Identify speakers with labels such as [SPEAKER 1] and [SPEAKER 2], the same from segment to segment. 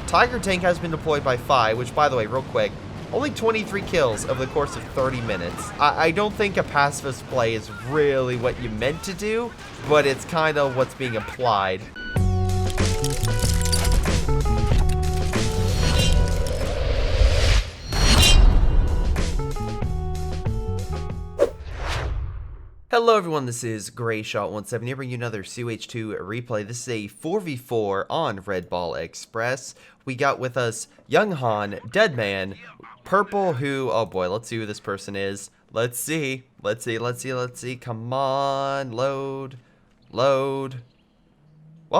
[SPEAKER 1] Tiger Tank has been deployed by Phi, which, by the way, real quick, only 23 kills over the course of 30 minutes. I don't think a pacifist play is really what you meant to do, but it's kind of what's being applied. Hello everyone, this is Greyshot17 here bringing you another COH2 replay. This is a 4v4 on Red Ball Express. We got with us Young Han, Deadman, Purple, who, oh boy, let's see who this person is. Let's see. Come on, load. While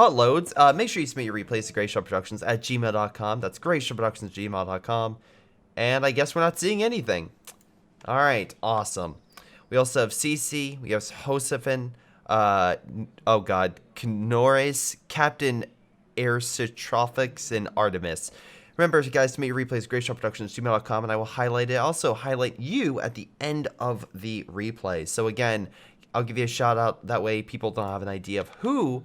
[SPEAKER 1] it loads, make sure you submit your replays to greyshotproductions at gmail.com. That's greyshotproductions@gmail.com. And I guess we're not seeing anything. Alright, awesome. We also have CC, we have Josefin, oh god, Knores, Captain Aircitrophics, and Artemis. Remember, guys, to make your replays, greyshotproductions@gmail.com, and I will highlight it. Also, highlight you at the end of the replay. So again, I'll give you a shout out. That way, people don't have an idea of who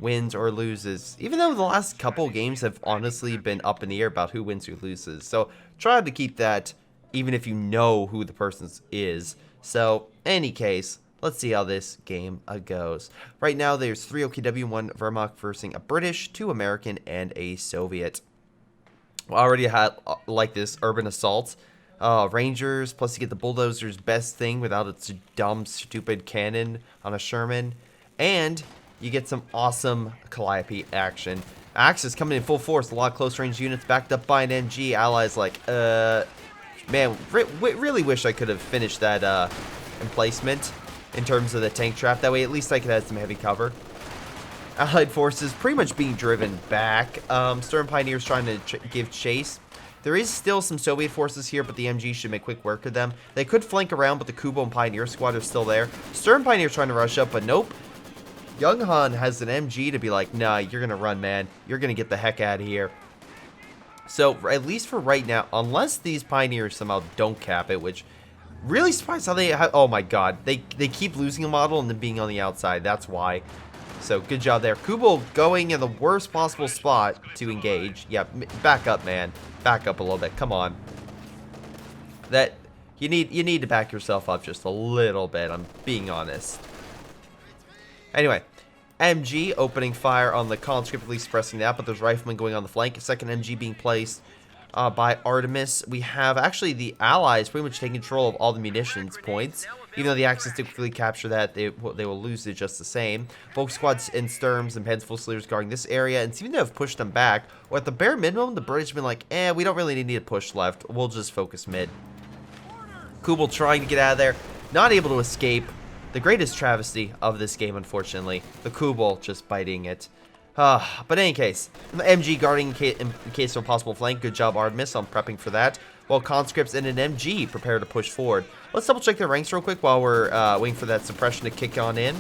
[SPEAKER 1] wins or loses. Even though the last couple games have honestly been up in the air about who wins or loses. So try to keep that, even if you know who the person is. So, any case, let's see how this game goes. Right now, there's 3 OKW, 1 Wehrmacht versus a British, 2 American, and a Soviet. We already had, like this, urban assault. Rangers, plus you get the bulldozer's best thing without its dumb, stupid cannon on a Sherman. And you get some awesome Calliope action. Axis coming in full force, a lot of close range units backed up by an MG. Allies like, man, really wish I could have finished that emplacement in terms of the tank trap. That way, at least I could have some heavy cover. Allied forces pretty much being driven back. Stern Pioneers trying to give chase. There is still some Soviet forces here, but the MG should make quick work of them. They could flank around, but the Kubo and Pioneer squad are still there. Stern Pioneers trying to rush up, but nope. Young Han has an MG to be like, nah, you're going to run, man. You're going to get the heck out of here. So, at least for right now, unless these Pioneers somehow don't cap it, which really surprised how they have, oh my god, they keep losing a model and then being on the outside, that's why. So, good job there. Kubo going in the worst possible spot to engage. Yeah, back up, man. Back up a little bit, come on. That, you need to back yourself up just a little bit, I'm being honest. Anyway. MG opening fire on the conscript, at least pressing that, but there's riflemen going on the flank. A second MG being placed by Artemis. We have actually the Allies pretty much taking control of all the munitions points. Even though the Axis typically capture that, they will lose it just the same. Volk squads and Sturms and Pens full Sleers guarding this area, and seem to have pushed them back. Or at the bare minimum, the British have been like, we don't really need to push left. We'll just focus mid. Kubel trying to get out of there, not able to escape. The greatest travesty of this game, unfortunately. The Kubel just biting it. But in any case, the MG guarding in case of a possible flank. Good job, Artemis, on prepping for that. While conscripts and an MG prepare to push forward. Let's double check their ranks real quick while we're waiting for that suppression to kick on in.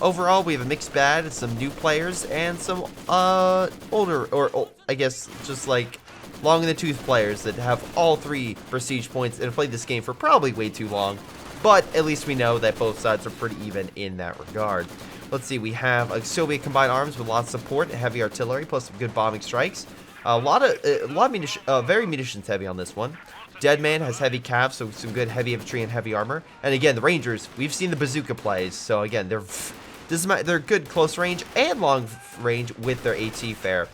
[SPEAKER 1] Overall, we have a mixed bag, some new players, and some older, or I guess just like long in the tooth players that have all 3 prestige points and have played this game for probably way too long. But at least we know that both sides are pretty even in that regard. Let's see, we have a Soviet combined arms with lots of support, heavy artillery, plus some good bombing strikes. A lot of munitions, very munitions heavy on this one. Deadman has heavy cav, so some good heavy infantry and heavy armor. And again, the Rangers, we've seen the bazooka plays, so again, they're good close range and long range with their AT fare.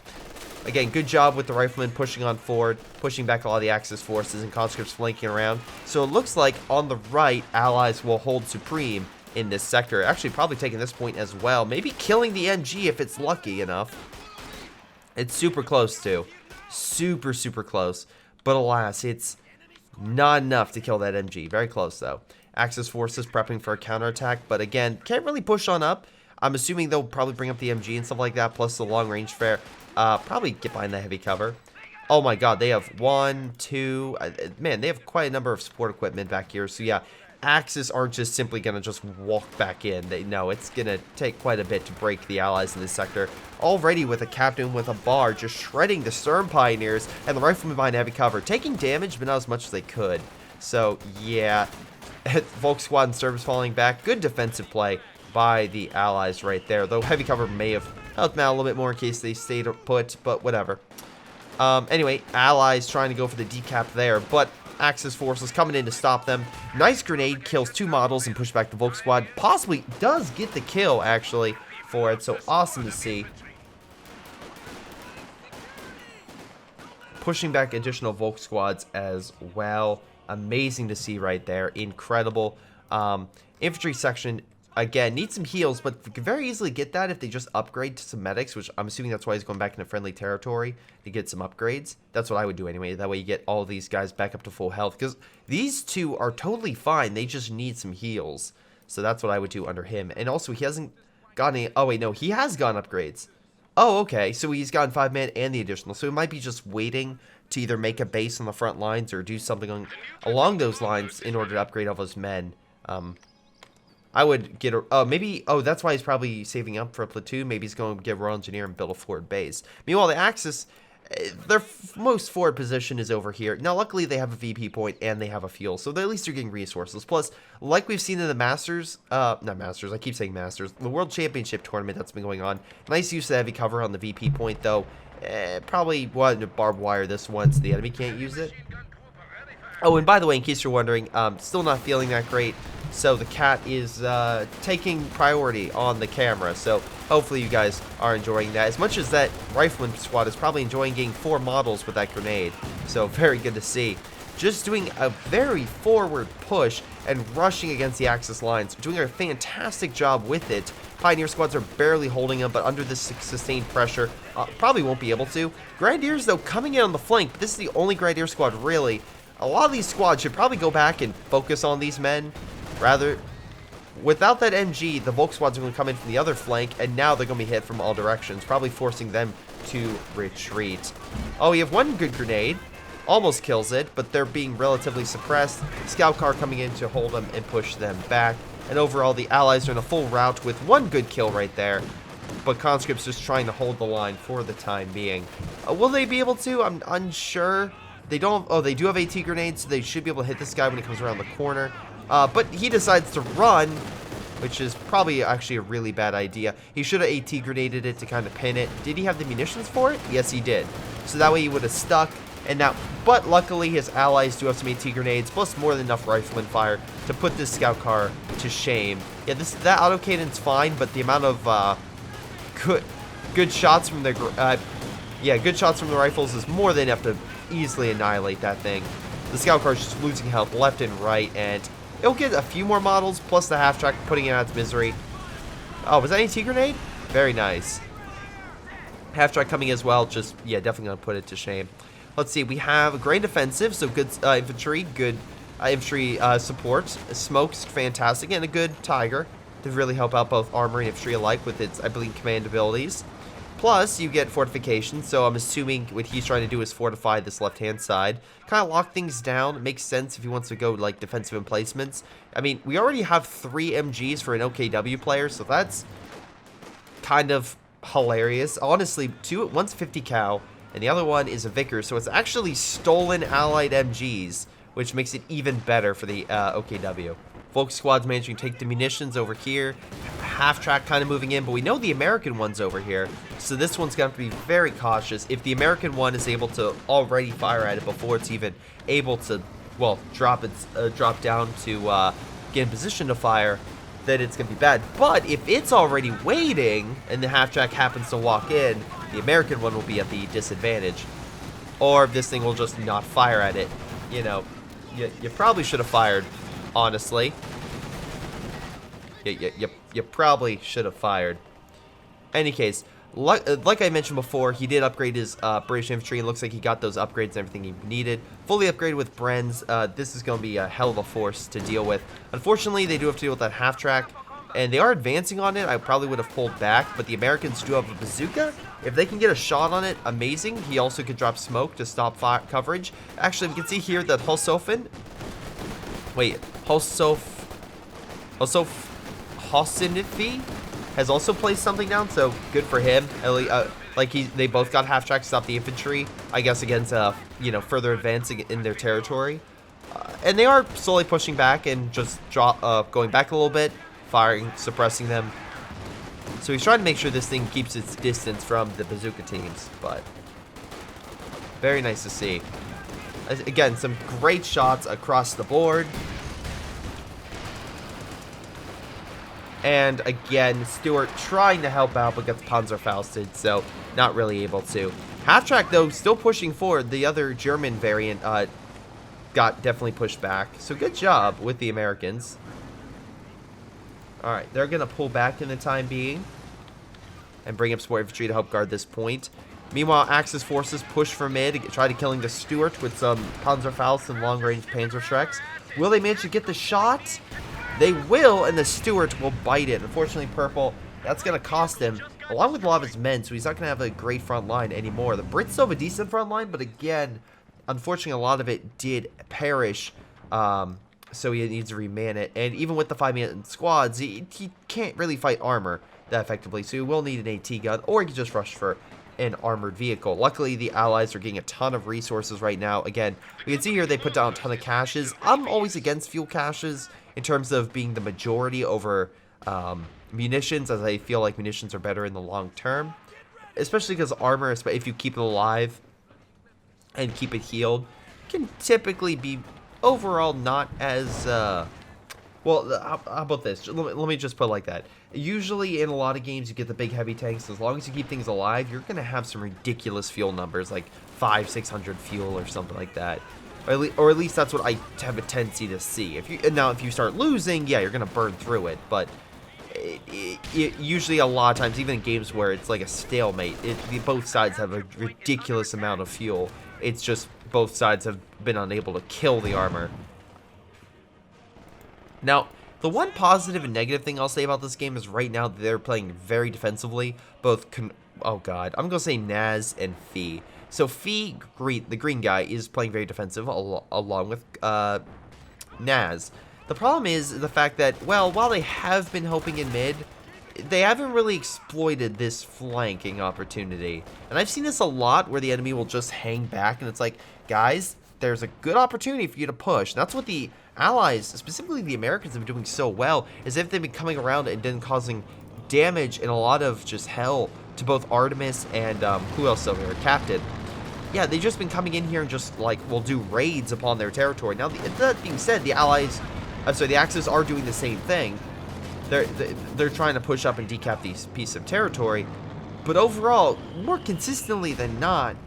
[SPEAKER 1] Again, good job with the riflemen pushing on forward, pushing back a lot of the Axis forces and conscripts flanking around. So it looks like on the right, Allies will hold supreme in this sector. Actually, probably taking this point as well. Maybe killing the MG if it's lucky enough. It's super close too. Super, super close. But alas, it's not enough to kill that MG. Very close though. Axis forces prepping for a counterattack. But again, can't really push on up. I'm assuming they'll probably bring up the MG and stuff like that. Plus the long range fare. Probably get behind the heavy cover. Oh my god, they have 1, 2, man, they have quite a number of support equipment back here. So yeah, Axis aren't just simply going to just walk back in. No, it's going to take quite a bit to break the Allies in this sector. Already with a captain with a bar just shredding the Stern Pioneers and the riflemen behind heavy cover, taking damage but not as much as they could. So yeah, Volk squad and Sturms falling back. Good defensive play by the Allies right there, though heavy cover may have helped them out a little bit more in case they stayed put, but whatever. Anyway, allies trying to go for the decap there, but Axis forces coming in to stop them. Nice grenade, kills 2 models and push back the Volk squad. Possibly does get the kill, actually, for it, so awesome to see. Pushing back additional Volk squads as well. Amazing to see right there. Incredible. Infantry section, again, needs some heals, but could very easily get that if they just upgrade to some medics, which I'm assuming that's why he's going back into friendly territory to get some upgrades. That's what I would do anyway. That way you get all these guys back up to full health, because these two are totally fine. They just need some heals. So that's what I would do under him. And also, he hasn't gotten any... Oh, wait, no. He has gotten upgrades. Oh, okay. So he's gotten 5-man and the additional. So it might be just waiting to either make a base on the front lines or do something along those lines in order to upgrade all those men. I would get a... Oh, maybe... Oh, that's why he's probably saving up for a platoon. Maybe he's going to get Royal Engineer and build a forward base. Meanwhile, the Axis... Their most forward position is over here. Now, luckily, they have a VP point and they have a fuel, so at least they're getting resources. Plus, like we've seen in the Masters, not Masters, I keep saying Masters, the World Championship tournament that's been going on. Nice use of heavy cover on the VP point, though. Probably wasn't barbed wire this one, so the enemy can't use it. Oh, and by the way, in case you're wondering, still not feeling that great. So the cat is taking priority on the camera. So hopefully you guys are enjoying that. As much as that rifleman squad is probably enjoying getting 4 models with that grenade. So very good to see. Just doing a very forward push and rushing against the Axis lines. Doing a fantastic job with it. Pioneer squads are barely holding them, but under this sustained pressure, probably won't be able to. Grenadiers, though, coming in on the flank. But this is the only Grenadier squad, really. A lot of these squads should probably go back and focus on these men. Rather, without that MG, the Volk squads are going to come in from the other flank, and now they're going to be hit from all directions, probably forcing them to retreat. Oh, we have one good grenade. Almost kills it, but they're being relatively suppressed. Scout car coming in to hold them and push them back. And overall, the Allies are in a full rout with one good kill right there. But Conscript's just trying to hold the line for the time being. Will they be able to? I'm unsure. They don't... Oh, they do have AT grenades, so they should be able to hit this guy when he comes around the corner. But he decides to run, which is probably actually a really bad idea. He should have AT grenaded it to kind of pin it. Did he have the munitions for it? Yes, he did. So that way he would have stuck. And now, but luckily his allies do have some AT grenades, plus more than enough rifleman fire to put this scout car to shame. Yeah, that autocannon's fine, but the amount of good shots from the good shots from the rifles is more than enough to easily annihilate that thing. The scout car is just losing health left and right, and it'll get a few more models, plus the half-track putting it out of its misery. Oh, was that an AT grenade? Very nice. Half-track coming as well, just, yeah, definitely going to put it to shame. Let's see, we have a great defensive, so good infantry, good infantry support. Smoke's fantastic, and a good Tiger to really help out both armor and infantry alike with its, I believe, command abilities. Plus, you get fortification, so I'm assuming what he's trying to do is fortify this left-hand side. Kind of lock things down. It makes sense if he wants to go, like, defensive emplacements. I mean, we already have 3 MGs for an OKW player, so that's kind of hilarious. Honestly, one's 50 cal, and the other one is a Vickers, so it's actually stolen allied MGs, which makes it even better for the OKW. Volk squad's managing to take the munitions over here. Half-track kind of moving in, but we know the American one's over here, so this one's going to have to be very cautious. If the American one is able to already fire at it before it's even able to, well, drop down to get in position to fire, then it's going to be bad. But if it's already waiting and the half-track happens to walk in, the American one will be at the disadvantage. Or this thing will just not fire at it. You know, you probably should have fired, honestly. You probably should have fired. Any case, like I mentioned before, he did upgrade his British infantry. It looks like he got those upgrades and everything he needed. Fully upgraded with Bren's. This is going to be a hell of a force to deal with. Unfortunately, they do have to deal with that half-track, and they are advancing on it. I probably would have pulled back, but the Americans do have a bazooka. If they can get a shot on it, amazing. He also could drop smoke to stop coverage. Actually, we can see here that Hosofen... Wait, Hosinifi has also placed something down, so good for him. They both got half-track to stop the infantry, I guess, against, further advancing in their territory. And they are slowly pushing back and just going back a little bit, firing, suppressing them. So he's trying to make sure this thing keeps its distance from the bazooka teams, but Very nice to see. Again, some great shots across the board. And again, Stewart trying to help out, but gets Panzerfausted, so not really able to. Half-track, though, still pushing forward. The other German variant got definitely pushed back. So good job with the Americans. Alright, they're going to pull back in the time being and bring up support infantry to help guard this point. Meanwhile, Axis forces push for mid, try to killing the Stuart with some Panzerfaust and long-range Panzerschrecks. Will they manage to get the shot? They will, and the Stuart will bite it. Unfortunately, Purple, that's going to cost him, along with a lot of his men, so he's not going to have a great front line anymore. The Brits still have a decent front line, but again, unfortunately, a lot of it did perish, so he needs to reman it. And even with the 5-man squads, he can't really fight armor that effectively, so he will need an AT gun, or he can just rush for an armored vehicle. Luckily, the Allies are getting a ton of resources right now. Again, we can see here they put down a ton of caches. I'm always against fuel caches in terms of being the majority over munitions, as I feel like munitions are better in the long term, especially because armor, if you keep it alive and keep it healed, can typically be overall not as well. How about this? Let me just put it like that. Usually in a lot of games you get the big heavy tanks. As long as you keep things alive, you're gonna have some ridiculous fuel numbers, like 500-600 fuel or something like that. Or at least that's what I have a tendency to see. If you start losing, yeah, you're gonna burn through it. But usually a lot of times, even in games where it's like a stalemate, both sides have a ridiculous amount of fuel. It's just both sides have been unable to kill the armor. Now, the one positive and negative thing I'll say about this game is right now they're playing very defensively. Both, oh god, I'm gonna say Naz and Fee. So Fee, the green guy, is playing very defensive along with Naz. The problem is the fact that, well, while they have been helping in mid, they haven't really exploited this flanking opportunity. And I've seen this a lot where the enemy will just hang back and it's like, guys, there's a good opportunity for you to push. And that's what the Allies, specifically the Americans, have been doing so well, is if they've been coming around and then causing damage and a lot of just hell to both Artemis and who else over here, Captain. Yeah, they've just been coming in here and just like will do raids upon their territory. Now, that being said, the Allies, the Axis are doing the same thing. They're trying to push up and decap these pieces of territory, but overall, more consistently than not,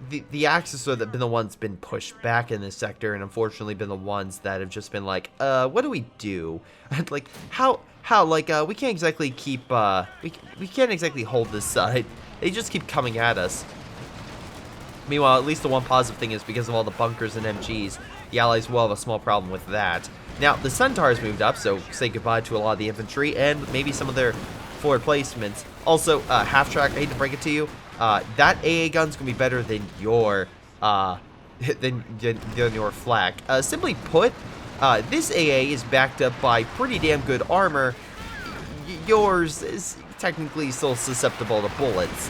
[SPEAKER 1] the Axis have been the ones been pushed back in this sector, and unfortunately been the ones that have just been like, what do we do? Like, how, like, we can't exactly keep, we can't exactly hold this side. They just keep coming at us. Meanwhile, at least the one positive thing is because of all the bunkers and MGs, the Allies will have a small problem with that. Now, the Centaurs moved up, so say goodbye to a lot of the infantry and maybe some of their forward placements. Also, half-track, I hate to break it to you, that AA gun's gonna be better than your your flak. Simply put, this AA is backed up by pretty damn good armor. Yours is technically still susceptible to bullets.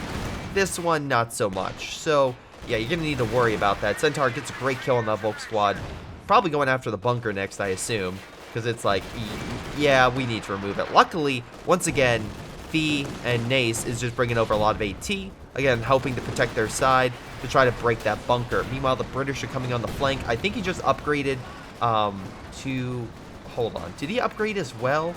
[SPEAKER 1] This one, not so much. So, yeah, you're gonna need to worry about that. Centaur gets a great kill on that Volk squad. Probably going after the bunker next, I assume, because it's like, yeah, we need to remove it. Luckily, once again, Fee and Nace is just bringing over a lot of AT, again, helping to protect their side to try to break that bunker. Meanwhile, the British are coming on the flank. I think he just upgraded to, hold on, did he upgrade as well?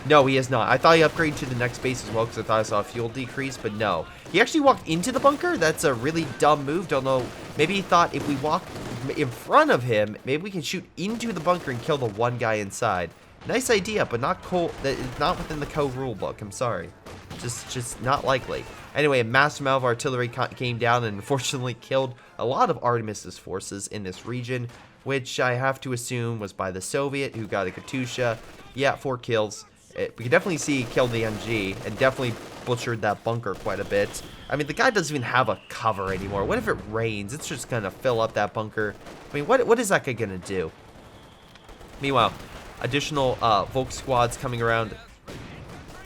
[SPEAKER 1] No, he has not. I thought he upgraded to the next base as well because I thought I saw a fuel decrease, but no. He actually walked into the bunker? That's a really dumb move. Don't know. Maybe he thought if we walk in front of him, maybe we can shoot into the bunker and kill the one guy inside. Nice idea, but not not within the code rulebook. I'm sorry. Just not likely. Anyway, a massive amount of artillery came down and unfortunately killed a lot of Artemis's forces in this region, which I have to assume was by the Soviet, who got a Katusha. Yeah, 4 kills. We can definitely see he killed the MG and definitely butchered that bunker quite a bit. I mean, the guy doesn't even have a cover anymore. What if it rains? It's just going to fill up that bunker. I mean, what is that guy going to do? Meanwhile, additional Volk squads coming around.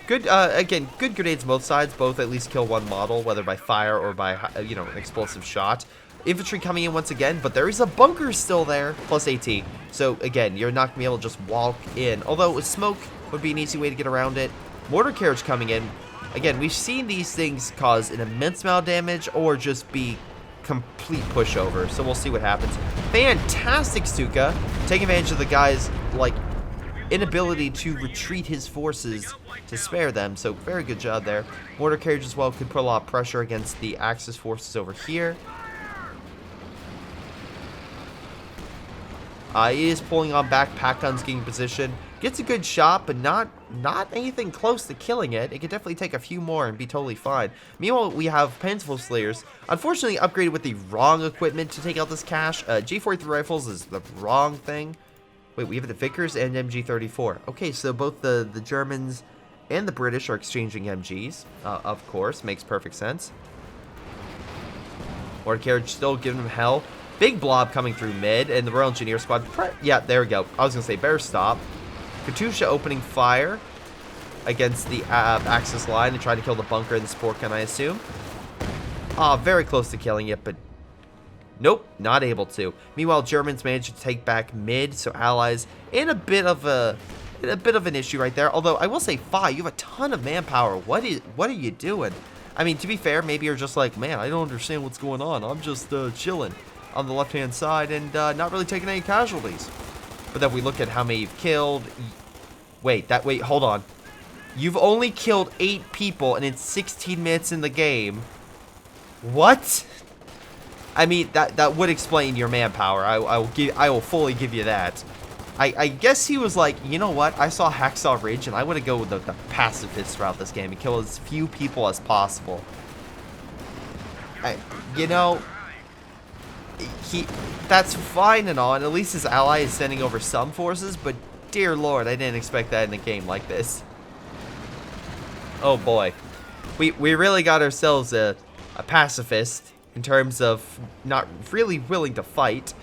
[SPEAKER 1] Good, again, good grenades on both sides. Both at least kill one model, whether by fire or by, you know, an explosive shot. Infantry coming in once again, but there is a bunker still there, plus AT. So, again, you're not going to be able to just walk in. Although, with smoke would be an easy way to get around it. Mortar carriage coming in. Again, we've seen these things cause an immense amount of damage or just be complete pushover, so we'll see what happens. Fantastic Stuka, taking advantage of the guy's, like, inability to retreat his forces to spare them, so very good job there. Mortar carriage as well could put a lot of pressure against the Axis forces over here. He is pulling on back, pack guns getting position. Gets a good shot, but not anything close to killing it. It could definitely take a few more and be totally fine. Meanwhile, we have Painful Slayers, unfortunately upgraded with the wrong equipment to take out this cache. G43 rifles is the wrong thing. Wait, we have the Vickers and MG34. Okay, so both the Germans and the British are exchanging MGs. Of course, makes perfect sense. Mortar carriage still giving them hell. Big blob coming through mid, and the Royal Engineer Squad. Yeah, there we go. I was going to say, better stop. Katusha opening fire against the Axis line and trying to kill the bunker and the support gun, I assume. Very close to killing it, but nope, not able to. Meanwhile, Germans managed to take back mid, so Allies in a bit of an issue right there. Although I will say, Fi, you have a ton of manpower. What are you doing? I mean, to be fair, maybe you're just like, man, I don't understand what's going on. I'm just chilling on the left-hand side and not really taking any casualties. But then we look at how many you've killed. Wait, hold on. You've only killed 8 people and it's 16 minutes in the game. What? I mean, that would explain your manpower. I will fully give you that. I guess he was like, you know what? I saw Hacksaw Ridge and I want to go with the pacifist route this game and kill as few people as possible. You know, that's fine and all, and at least his ally is sending over some forces, but dear lord, I didn't expect that in a game like this. Oh boy. We really got ourselves a pacifist in terms of not really willing to fight.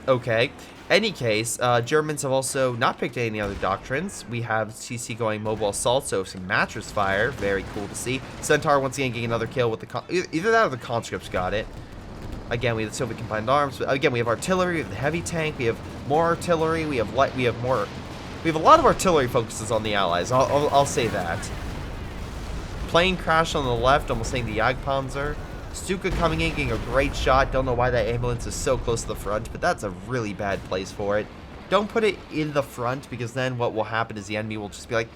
[SPEAKER 1] Okay. Any case, Germans have also not picked any other doctrines. We have CC going mobile assault, so some mattress fire. Very cool to see. Centaur once again getting another kill with the... Either that or the conscripts got it. Again, we have the Soviet combined arms. Again, we have artillery, we have the heavy tank, we have more artillery, we have light, we have a lot of artillery focuses on the Allies. I'll say that. Plane crash on the left, almost saying the Jagdpanzer. Stuka coming in, getting a great shot. Don't know why that ambulance is so close to the front, but that's a really bad place for it. Don't put it in the front, because then what will happen is the enemy will just be like,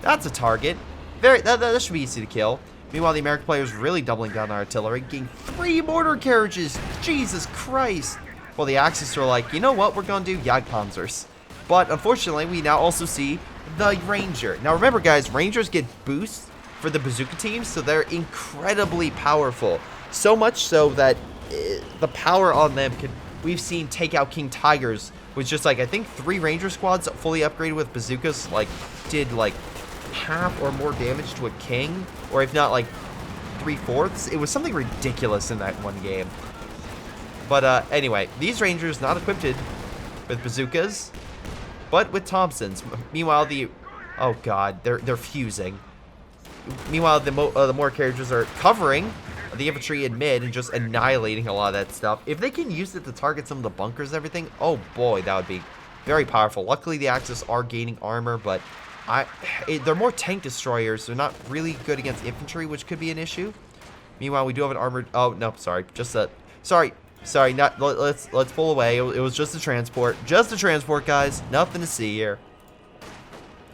[SPEAKER 1] that's a target. That should be easy to kill. Meanwhile, the American players really doubling down on artillery, getting 3 mortar carriages. Jesus Christ. Well, the Axis are like, you know what, we're going to do Jagdpanzers. But unfortunately, we now also see the Ranger. Now remember, guys, Rangers get boosts for the bazooka teams, so they're incredibly powerful. So much so that the power on them could, we've seen take out King Tigers with just like, I think 3 Ranger squads fully upgraded with bazookas, like, did like half or more damage to a king, or if not like 3/4. It was something ridiculous in that one game. But anyway, these Rangers not equipped with bazookas, but with Thompsons. Meanwhile, oh god, they're fusing. Meanwhile, the more carriages are covering the infantry in mid and just annihilating a lot of that stuff. If they can use it to target some of the bunkers and everything, oh boy, that would be very powerful. Luckily, the Axis are gaining armor, but they're more tank destroyers. They're not really good against infantry, which could be an issue. Meanwhile, we do have an armored... Oh, no, sorry. Just a... Sorry, not... Let's pull away. It was just a transport. Just a transport, guys. Nothing to see here.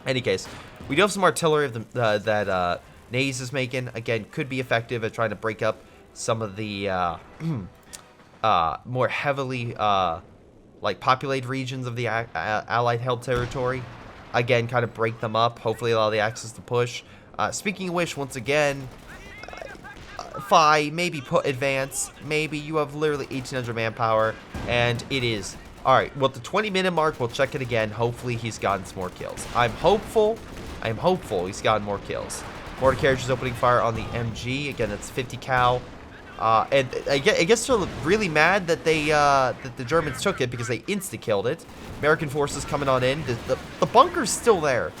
[SPEAKER 1] Any case, we do have some artillery that Naze is making. Again, could be effective at trying to break up some of the more heavily like populated regions of the Allied-held territory. Again, kind of break them up. Hopefully allow the Axis to push. Speaking of which, once again, Fi, maybe advance. Maybe you have literally 1,800 manpower, and it is. Alright, well, at the 20-minute mark, we'll check it again. Hopefully he's gotten some more kills. I'm hopeful he's gotten more kills. Mortar carriage is opening fire on the MG. Again, that's 50 cal. And I guess they're really mad that that the Germans took it because they insta-killed it. American forces coming on in. The bunker's still there.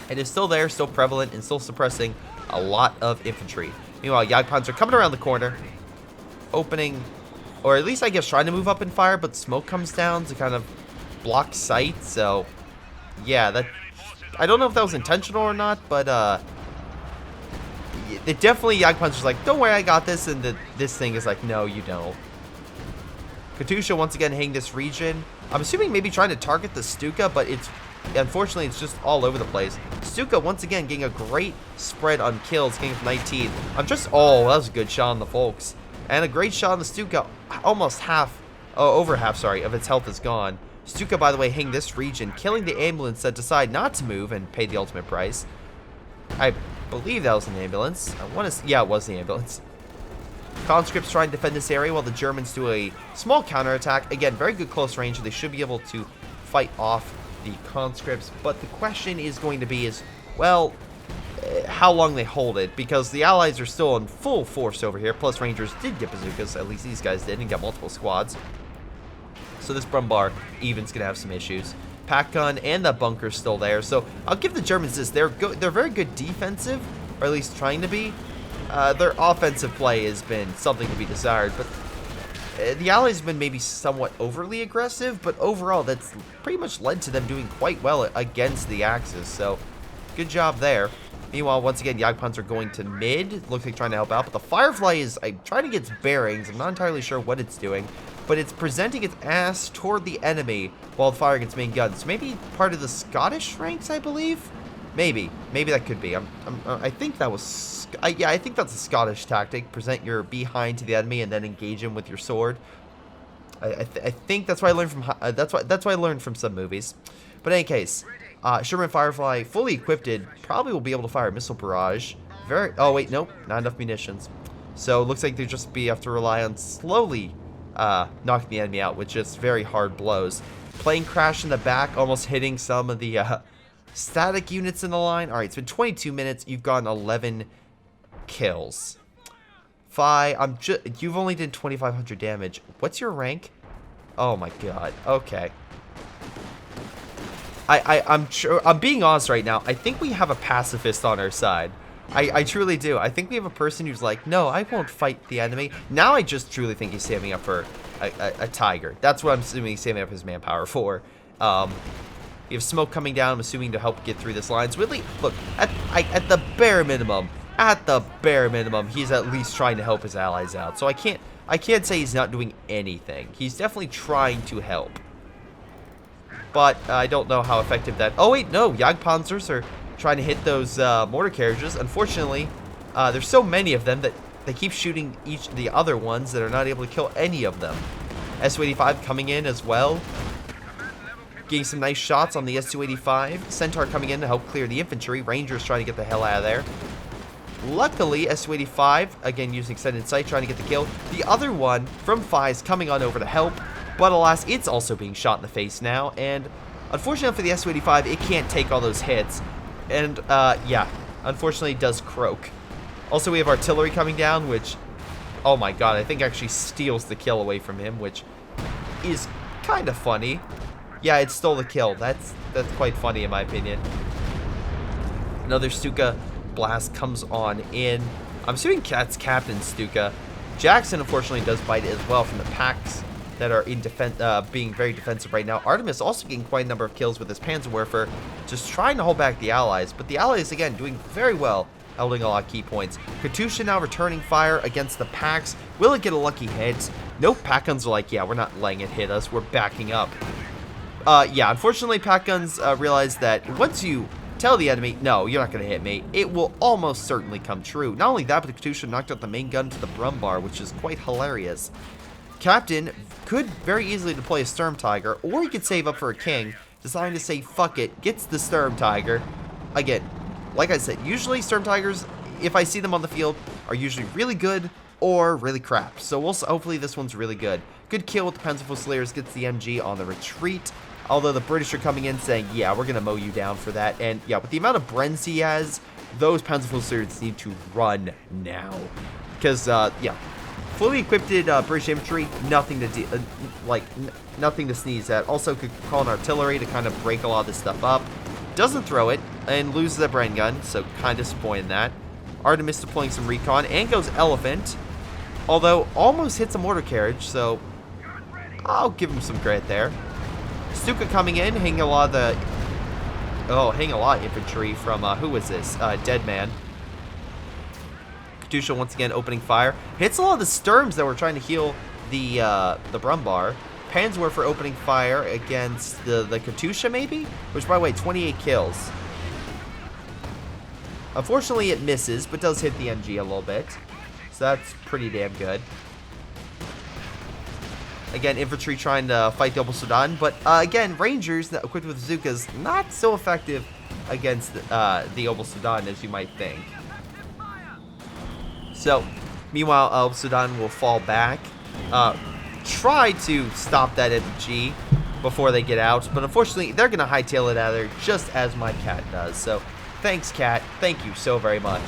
[SPEAKER 1] It is still there, still prevalent, and still suppressing a lot of infantry. Meanwhile, Jagdpanzer coming around the corner. Opening, or at least I guess trying to move up in fire, but smoke comes down to kind of block sight. So, yeah, that I don't know if that was intentional or not, but it definitely, Jagdpanzer's like, don't worry, I got this, and this thing is like, no, you don't. Katusha once again hitting this region. I'm assuming maybe trying to target the Stuka, but unfortunately it's just all over the place. Stuka once again getting a great spread on kills, getting 19. I'm just, oh, that was a good shot on the Folks. And a great shot on the Stuka, almost half, over half, sorry, of its health is gone. Stuka, by the way, hitting this region, killing the ambulance that decide not to move and pay the ultimate price. I believe that was an ambulance. Yeah, it was the ambulance. Conscripts try and defend this area while the Germans do a small counterattack. Again, very good close range. They should be able to fight off the conscripts. But the question is going to be well, how long they hold it. Because the Allies are still in full force over here. Plus, Rangers did get bazookas. At least these guys did and got multiple squads. So this Brumbar even's going to have some issues. Pack gun and the bunker's still there. So I'll give the Germans this. They're very good defensive, or at least trying to be. Their offensive play has been something to be desired, but the Allies have been maybe somewhat overly aggressive, but overall that's pretty much led to them doing quite well against the Axis, so good job there. Meanwhile, once again, Jagdpanzer going to mid, looks like trying to help out, but the Firefly is trying to get its bearings. I'm not entirely sure what it's doing, but it's presenting its ass toward the enemy while firing its main gun. So maybe part of the Scottish ranks, I believe? Maybe that could be. I think that was. Yeah, I think that's a Scottish tactic. Present your behind to the enemy and then engage him with your sword. I think that's what I learned from. That's what I learned from some movies. But in any case, Sherman Firefly fully equipped probably will be able to fire a missile barrage. Oh wait, nope, not enough munitions. So it looks like they just have to rely on slowly knocking the enemy out with just very hard blows. Plane crash in the back, almost hitting some of the static units in the line. All right, it's been 22 minutes. You've gotten 11 kills. You've only done 2,500 damage. What's your rank? Oh my god. Okay. I'm being honest right now. I think we have a pacifist on our side. I truly do. I think we have a person who's like, no, I won't fight the enemy. Now I just truly think he's saving up for a tiger. That's what I'm assuming he's saving up his manpower for. You have smoke coming down, I'm assuming, to help get through this line. So really, look, at the bare minimum, he's at least trying to help his allies out. So I can't say he's not doing anything. He's definitely trying to help. But I don't know how effective that. Oh wait, no, Jagdpanzers are trying to hit those mortar carriages. Unfortunately, there's so many of them that they keep shooting the other ones that are not able to kill any of them. Su-85 coming in as well. Getting some nice shots on the Su-85. Centaur coming in to help clear the infantry. Rangers trying to get the hell out of there. Luckily, Su-85, again using extended sight, trying to get the kill. The other one from Fies coming on over to help. But alas, it's also being shot in the face now. And unfortunately for the Su-85, it can't take all those hits. And, yeah, unfortunately it does croak. Also, we have artillery coming down, which, oh my god, I think actually steals the kill away from him, which is kind of funny. Yeah, it stole the kill. That's quite funny in my opinion. Another Stuka blast comes on in. I'm assuming that's Captain Stuka. Jackson, unfortunately, does bite it as well from the packs that are in defense, being very defensive right now. Artemis also getting quite a number of kills with his Panzerwerfer, just trying to hold back the Allies. But the Allies, again, doing very well, holding a lot of key points. Katusha now returning fire against the packs. Will it get a lucky hit? No, pack guns are like, yeah, we're not letting it hit us. We're backing up. Yeah, unfortunately, pack guns realize that once you tell the enemy, no, you're not going to hit me, it will almost certainly come true. Not only that, but the Katusha knocked out the main gun to the Brumbar, which is quite hilarious. Captain could very easily deploy a Sturm Tiger, or he could save up for a King, deciding to say, fuck it, gets the Sturm Tiger. Again, like I said, usually Sturm Tigers, if I see them on the field, are usually really good or really crap. So hopefully this one's really good. Good kill with the Panzer Fusiliers, gets the MG on the retreat. Although the British are coming in saying, yeah, we're going to mow you down for that. And yeah, with the amount of Brens he has, those Panzer Fusiliers need to run now. Because, yeah, fully equipped British infantry, nothing to nothing to sneeze at. Also could call an artillery to kind of break a lot of this stuff up. Doesn't throw it and loses a Bren gun, so kind of disappointed in that. Artemis deploying some recon and goes Elephant, although almost hits a mortar carriage, so I'll give him some credit there. Stuka coming in, hitting a lot of the hitting a lot of infantry from, who was this? Dead Man. Katusha once again opening fire. Hits a lot of the Sturms that were trying to heal the Brumbar. Panzerwerfer opening fire against the Katusha, maybe? Which, by the way, 28 kills. Unfortunately, it misses, but does hit the MG a little bit. So that's pretty damn good. Again, infantry trying to fight the Sudan, but again, Rangers equipped with bazookas not so effective against the Sudan as you might think. So, meanwhile, Sudan will fall back. Try to stop that MG before they get out, but unfortunately, they're going to hightail it out of there just as my cat does. So, thanks, cat. Thank you so very much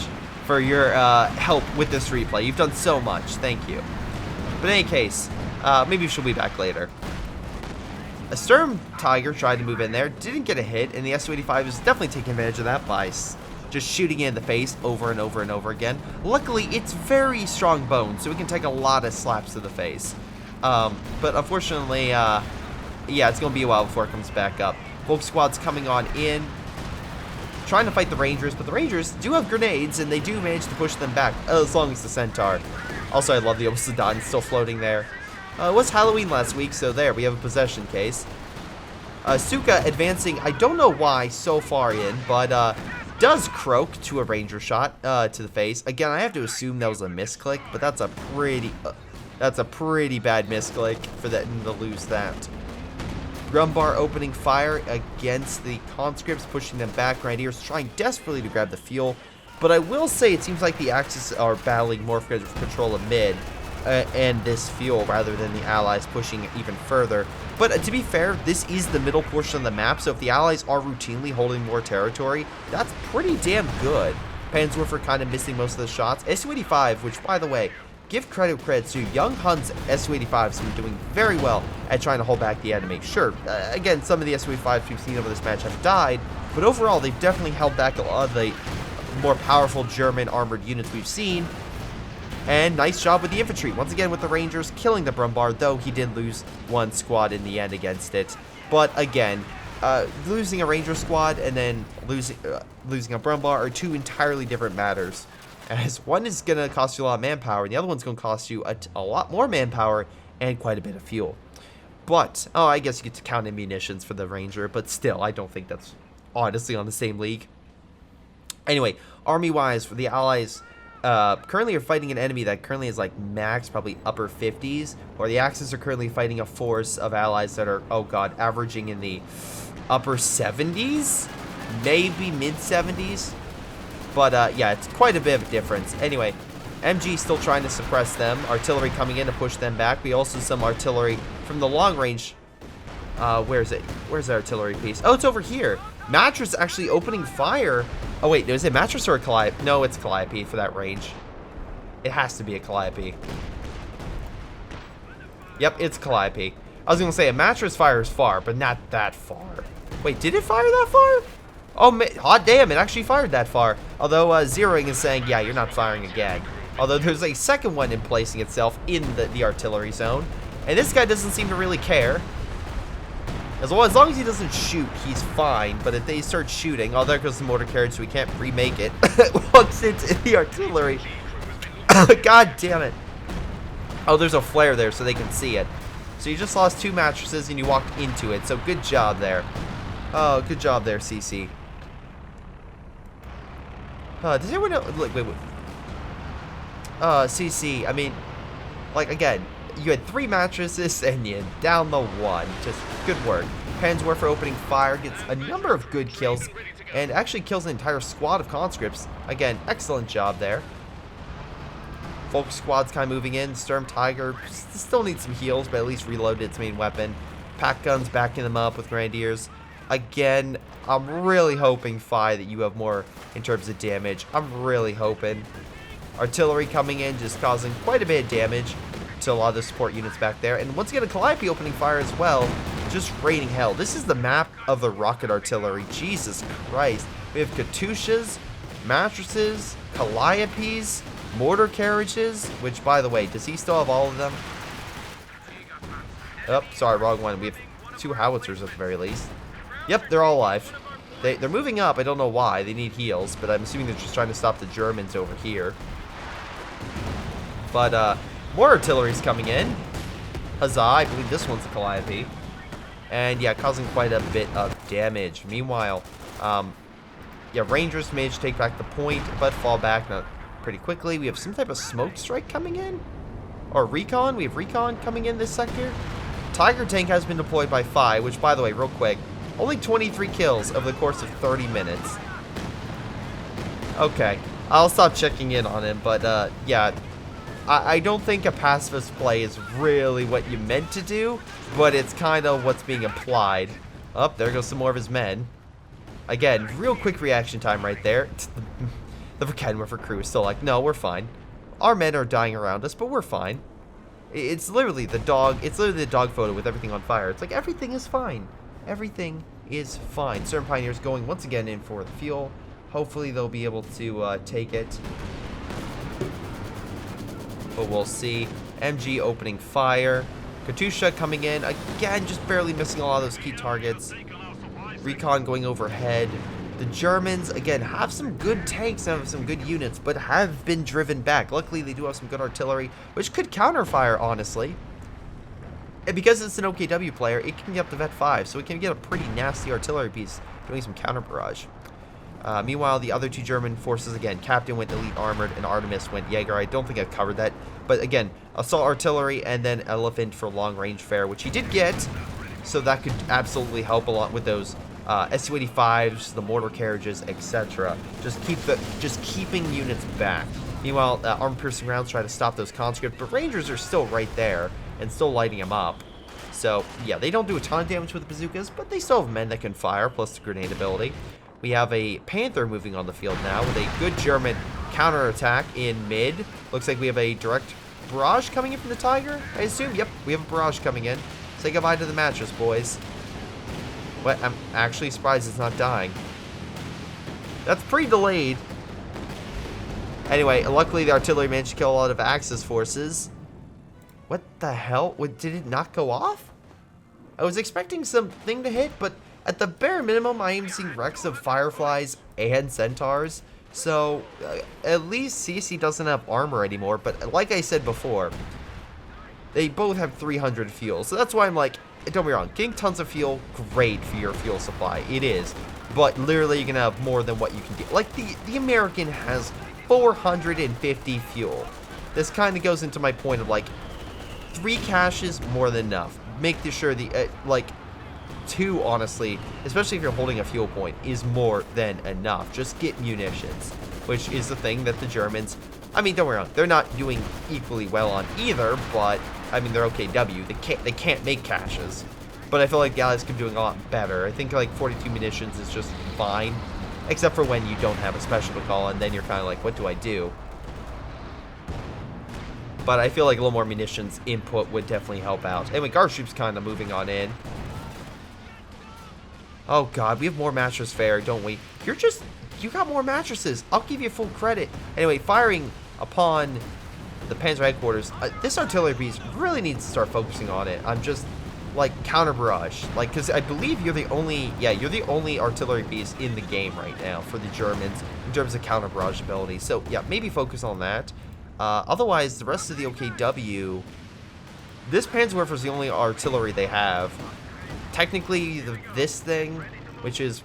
[SPEAKER 1] for your help with this replay. You've done so much. Thank you. But in any case, maybe she'll be back later. A Sturm Tiger tried to move in there, didn't get a hit, and the Su-85 is definitely taking advantage of that by just shooting it in the face over and over and over again. Luckily, it's very strong bones, so it can take a lot of slaps to the face. But unfortunately, yeah, it's going to be a while before it comes back up. Volk Squad's coming on in, trying to fight the Rangers, but the Rangers do have grenades, and they do manage to push them back, as long as the Centaur. Also, I love the Sudan still floating there. It was Halloween last week, so there, we have a possession case. Suka advancing, I don't know why, so far in, but does croak to a Ranger shot to the face. Again, I have to assume that was a misclick, but that's a pretty bad misclick for them to lose that. Grumbar opening fire against the conscripts, pushing them back. Grenadiers trying desperately to grab the fuel, but I will say it seems like the Axis are battling more for control of mid and this fuel rather than the Allies pushing it even further. But to be fair, this is the middle portion of the map, so if the Allies are routinely holding more territory, that's pretty damn good. Panzerwerfer kind of missing most of the shots. Su-85, which, by the way, give credit to Young Hun's Su-85s who are doing very well at trying to hold back the enemy. Sure, again, some of the Su-85s we've seen over this match have died, but overall, they've definitely held back a lot of the more powerful German armored units we've seen. And nice job with the infantry. Once again with the Rangers killing the Brumbar, though he did lose one squad in the end against it. But again, losing a Ranger squad and then losing a Brumbar are two entirely different matters. As one is going to cost you a lot of manpower, and the other one's going to cost you a lot more manpower and quite a bit of fuel. But, oh, I guess you get to count in munitions for the Ranger, but still, I don't think that's honestly on the same league. Anyway, army-wise, for the Allies, currently are fighting an enemy that currently is like max, probably upper 50s, or the Axis are currently fighting a force of Allies that are, oh god, averaging in the upper 70s, maybe mid 70s, but yeah, it's quite a bit of a difference. Anyway, MG still trying to suppress them, artillery coming in to push them back. We also some artillery from the long range. Where is it? Where's the artillery piece? Oh, it's over here. Mattress actually opening fire. Oh wait, is it Mattress or a Calliope? No, it's Calliope for that range. It has to be a Calliope. Yep, it's Calliope. I was gonna say a Mattress fires far, but not that far. Wait, did it fire that far? Oh, hot damn, it actually fired that far. Although Zeroing is saying, yeah, you're not firing again. Although there's a second one in placing itself in the artillery zone. And this guy doesn't seem to really care. As long as he doesn't shoot, he's fine. But if they start shooting, oh, there goes the mortar carriage, so we can't remake it once it's in the artillery. God damn it. Oh, there's a flare there, so they can see it. So you just lost 2 mattresses and you walked into it. So good job there. Oh, good job there, CC. Does anyone know? Wait. CC, I mean, like, again, you had 3 mattresses and you down the 1. Just good work. Panzerwerfer opening fire, gets a number of good kills, and actually kills an entire squad of conscripts. Again, excellent job there. Folk squad's kind of moving in. Sturm Tiger still needs some heals, but at least reloaded its main weapon. Pack guns backing them up with Grenadiers. Again, I'm really hoping, Fi, that you have more in terms of damage. I'm really hoping. Artillery coming in, just causing quite a bit of damage to a lot of the support units back there. And once again, a Calliope opening fire as well, just raining hell. This is the map of the rocket artillery. Jesus Christ. We have Katyushas, mattresses, Calliopes, mortar carriages, which, by the way, does he still have all of them? Oh, sorry, wrong one. We have 2 howitzers at the very least. Yep, they're all alive. They're moving up. I don't know why. They need heals, but I'm assuming they're just trying to stop the Germans over here. But more artillery's coming in. Huzzah. I believe this one's a Calliope. And yeah, causing quite a bit of damage. Meanwhile, yeah, Rangers managed to take back the point, but fall back not pretty quickly. We have some type of smoke strike coming in. Or recon. We have recon coming in this sector. Tiger tank has been deployed by Phi, which, by the way, real quick, only 23 kills over the course of 30 minutes. Okay, I'll stop checking in on him, but yeah, I don't think a pacifist play is really what you meant to do, but it's kind of what's being applied. Oh, there goes some more of his men. Again, real quick reaction time right there. The Kenwerfer crew is still like, no, we're fine. Our men are dying around us, but we're fine. It's literally the dog. It's literally the dog photo with everything on fire. It's like everything is fine. Everything is fine. Certain Pioneers going once again in for the fuel. Hopefully they'll be able to take it. But we'll see. MG opening fire. Katusha coming in. Again, just barely missing a lot of those key targets. Recon going overhead. The Germans, again, have some good tanks and have some good units, but have been driven back. Luckily, they do have some good artillery, which could counterfire, honestly. And because it's an OKW player, it can get up to Vet 5, so it can get a pretty nasty artillery piece doing some counter barrage. Meanwhile, the other two German forces, again, Captain went Elite Armored and Artemis went Jaeger. I don't think I've covered that. But again, Assault Artillery and then Elephant for long range fare, which he did get. So that could absolutely help a lot with those Su-85s, the mortar carriages, etc. Just keeping units back. Meanwhile, armor-piercing rounds try to stop those conscript, but Rangers are still right there and still lighting them up. So, yeah, they don't do a ton of damage with the bazookas, but they still have men that can fire, plus the grenade ability. We have a Panther moving on the field now with a good German counterattack in mid. Looks like we have a direct barrage coming in from the Tiger, I assume. Yep, we have a barrage coming in. Say goodbye to the mattress, boys. What? I'm actually surprised it's not dying. That's pretty delayed. Anyway, luckily the artillery managed to kill a lot of Axis forces. What the hell? Did it not go off? I was expecting something to hit, but at the bare minimum, I am seeing wrecks of Fireflies and Centaurs. So, at least CC doesn't have armor anymore. But like I said before, they both have 300 fuel. So that's why I'm like, don't be wrong, getting tons of fuel, great for your fuel supply. It is. But literally, you're going to have more than what you can get. Like, the American has 450 fuel. This kind of goes into my point of, like, 3 caches, more than enough. Make sure the, like, 2, honestly, especially if you're holding a fuel point, is more than enough. Just get munitions, which is the thing that the Germans, I mean, don't worry, they're not doing equally well on either, but, I mean, they're OKW. They can't make caches. But I feel like the Allies could be doing a lot better. I think, like, 42 munitions is just fine, except for when you don't have a special to call, and then you're kind of like, what do I do? But I feel like a little more munitions input would definitely help out. Anyway, Guard Troops kind of moving on in. Oh god, we have more mattress fare, don't we? You got more mattresses. I'll give you full credit. Anyway, firing upon the Panzer headquarters. This artillery piece really needs to start focusing on it. I'm just, like, counter barrage. Like, because I believe you're the only, yeah, you're the only artillery piece in the game right now for the Germans in terms of counter barrage ability. So, yeah, maybe focus on that. Otherwise, the rest of the OKW, this Panzerwerfer is the only artillery they have. Technically, this thing, which is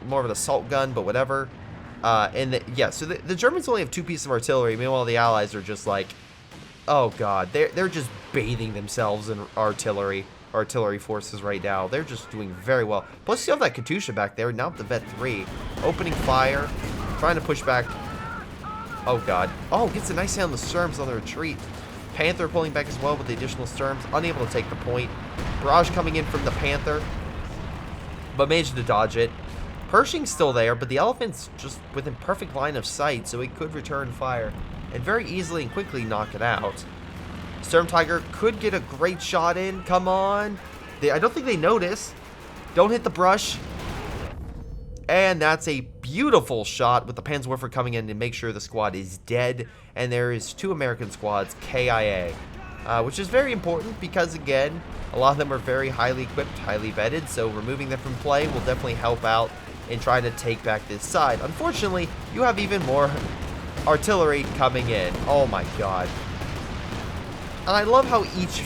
[SPEAKER 1] more of an assault gun, but whatever. Yeah, so the Germans only have 2 pieces of artillery. Meanwhile, the Allies are just like, oh god, they're just bathing themselves in artillery forces right now. They're just doing very well. Plus, you have that Katusha back there, now at the Vet 3. Opening fire, trying to push back. Oh god. Oh, gets a nice hit on the Sturms on the retreat. Panther pulling back as well with the additional Sturms, unable to take the point. Barrage coming in from the Panther, but managed to dodge it. Pershing's still there, but the Elephant's just within perfect line of sight, so he could return fire and very easily and quickly knock it out. Sturm Tiger could get a great shot in. Come on. I don't think they notice. Don't hit the brush. And that's a beautiful shot with the Panzerwerfer coming in to make sure the squad is dead. And there is 2 American squads KIA, which is very important because, again, a lot of them are very highly equipped, highly vetted. So removing them from play will definitely help out and trying to take back this side. Unfortunately, you have even more artillery coming in. Oh my god. And I love how each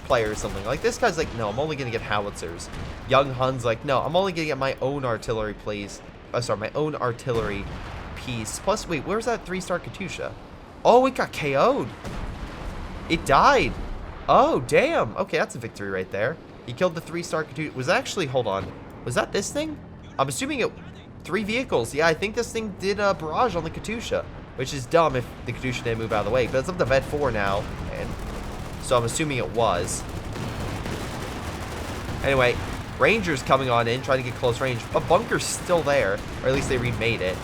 [SPEAKER 1] player is something. Like, this guy's like, no, I'm only going to get howitzers. Young Hun's like, no, I'm only going to get my own artillery, please. My own artillery piece. Plus, wait, where's that 3-star Katusha? Oh, it got KO'd. It died. Oh, damn. Okay, that's a victory right there. He killed the 3-star Katusha. Was actually, hold on. Was that this thing? I'm assuming it, 3 vehicles. Yeah, I think this thing did a barrage on the Katusha. Which is dumb if the Katusha didn't move out of the way. But it's up to Vet 4 now. And so I'm assuming it was. Anyway, Rangers coming on in, trying to get close range. But Bunker's still there. Or at least they remade it.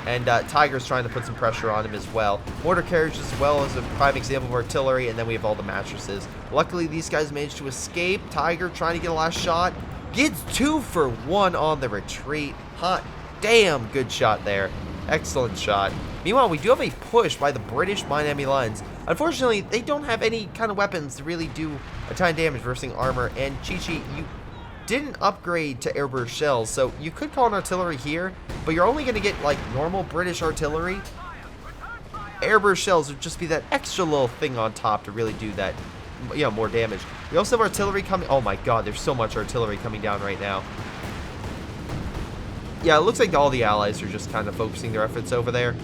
[SPEAKER 1] And Tiger's trying to put some pressure on him as well. Mortar carriage as well as a prime example of artillery. And then we have all the mattresses. Luckily, these guys managed to escape. Tiger trying to get a last shot. Gets 2 for 1 on the retreat. Hot damn good shot there. Excellent shot. Meanwhile, we do have a push by the British mine enemy lines. Unfortunately, they don't have any kind of weapons to really do a ton of damage versus armor. And Chi-Chi, you didn't upgrade to airburst shells, so you could call an artillery here, but you're only going to get, like, normal British artillery. Airburst shells would just be that extra little thing on top to really do that, you know, more damage. We also have artillery coming. Oh my god, there's so much artillery coming down right now. Yeah, it looks like all the allies are just kind of focusing their efforts over there.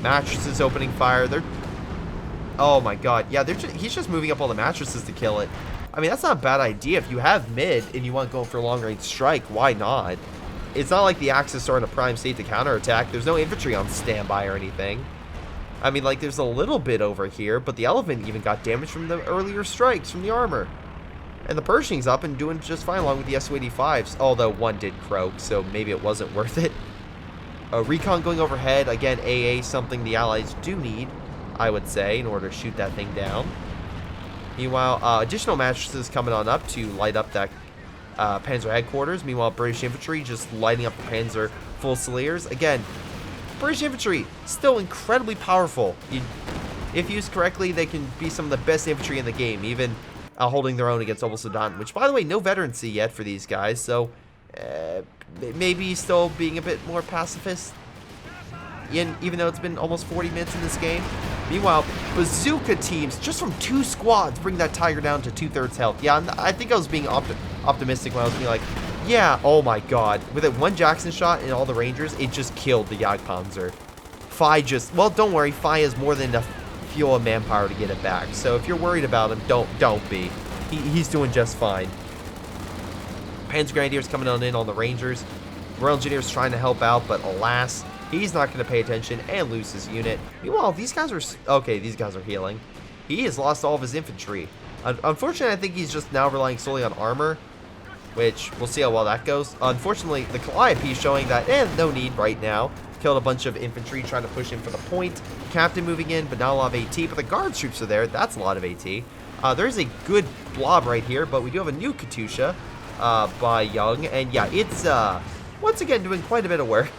[SPEAKER 1] Mattresses opening fire. They're... Oh my god. Yeah, he's just moving up all the mattresses to kill it. I mean, that's not a bad idea. If you have mid and you want to go for a long-range strike, why not? It's not like the Axis are in a prime state to counterattack. There's no infantry on standby or anything. I mean, like, there's a little bit over here, but the Elephant even got damage from the earlier strikes from the armor. And the Pershing's up and doing just fine along with the Su-85s, although one did croak, so maybe it wasn't worth it. Recon going overhead, again, AA, something the Allies do need, I would say, in order to shoot that thing down. Meanwhile, additional mattresses coming on up to light up that Panzer headquarters. Meanwhile, British infantry just lighting up the Panzer Fusiliers. Again, British infantry, still incredibly powerful. If used correctly, they can be some of the best infantry in the game, even... holding their own against Sudan, which, by the way, no veterancy yet for these guys, so maybe still being a bit more pacifist, even though it's been almost 40 minutes in this game. Meanwhile, bazooka teams, just from 2 squads, bring that Tiger down to 2/3 health. Yeah, I think I was being optimistic when I was being like, yeah, oh my god. With it 1 Jackson shot and all the Rangers, it just killed the Jagdpanzer. Phi just, well, don't worry, Phi has more than enough fuel and manpower to get it back. So if you're worried about him, don't be. He's doing just fine. Panzer Grenadiers coming on in on the Rangers. Royal Engineers trying to help out, but alas, he's not going to pay attention and lose his unit. Meanwhile, these guys are... Okay, these guys are healing. He has lost all of his infantry. Unfortunately, I think he's just now relying solely on armor, which we'll see how well that goes. Unfortunately, the Calliope is showing that, no need right now. Killed a bunch of infantry trying to push in for the point. Captain moving in, but not a lot of AT. But the guard troops are there. That's a lot of AT. There's a good blob right here, but we do have a new Katusha by Young. And yeah, it's once again doing quite a bit of work.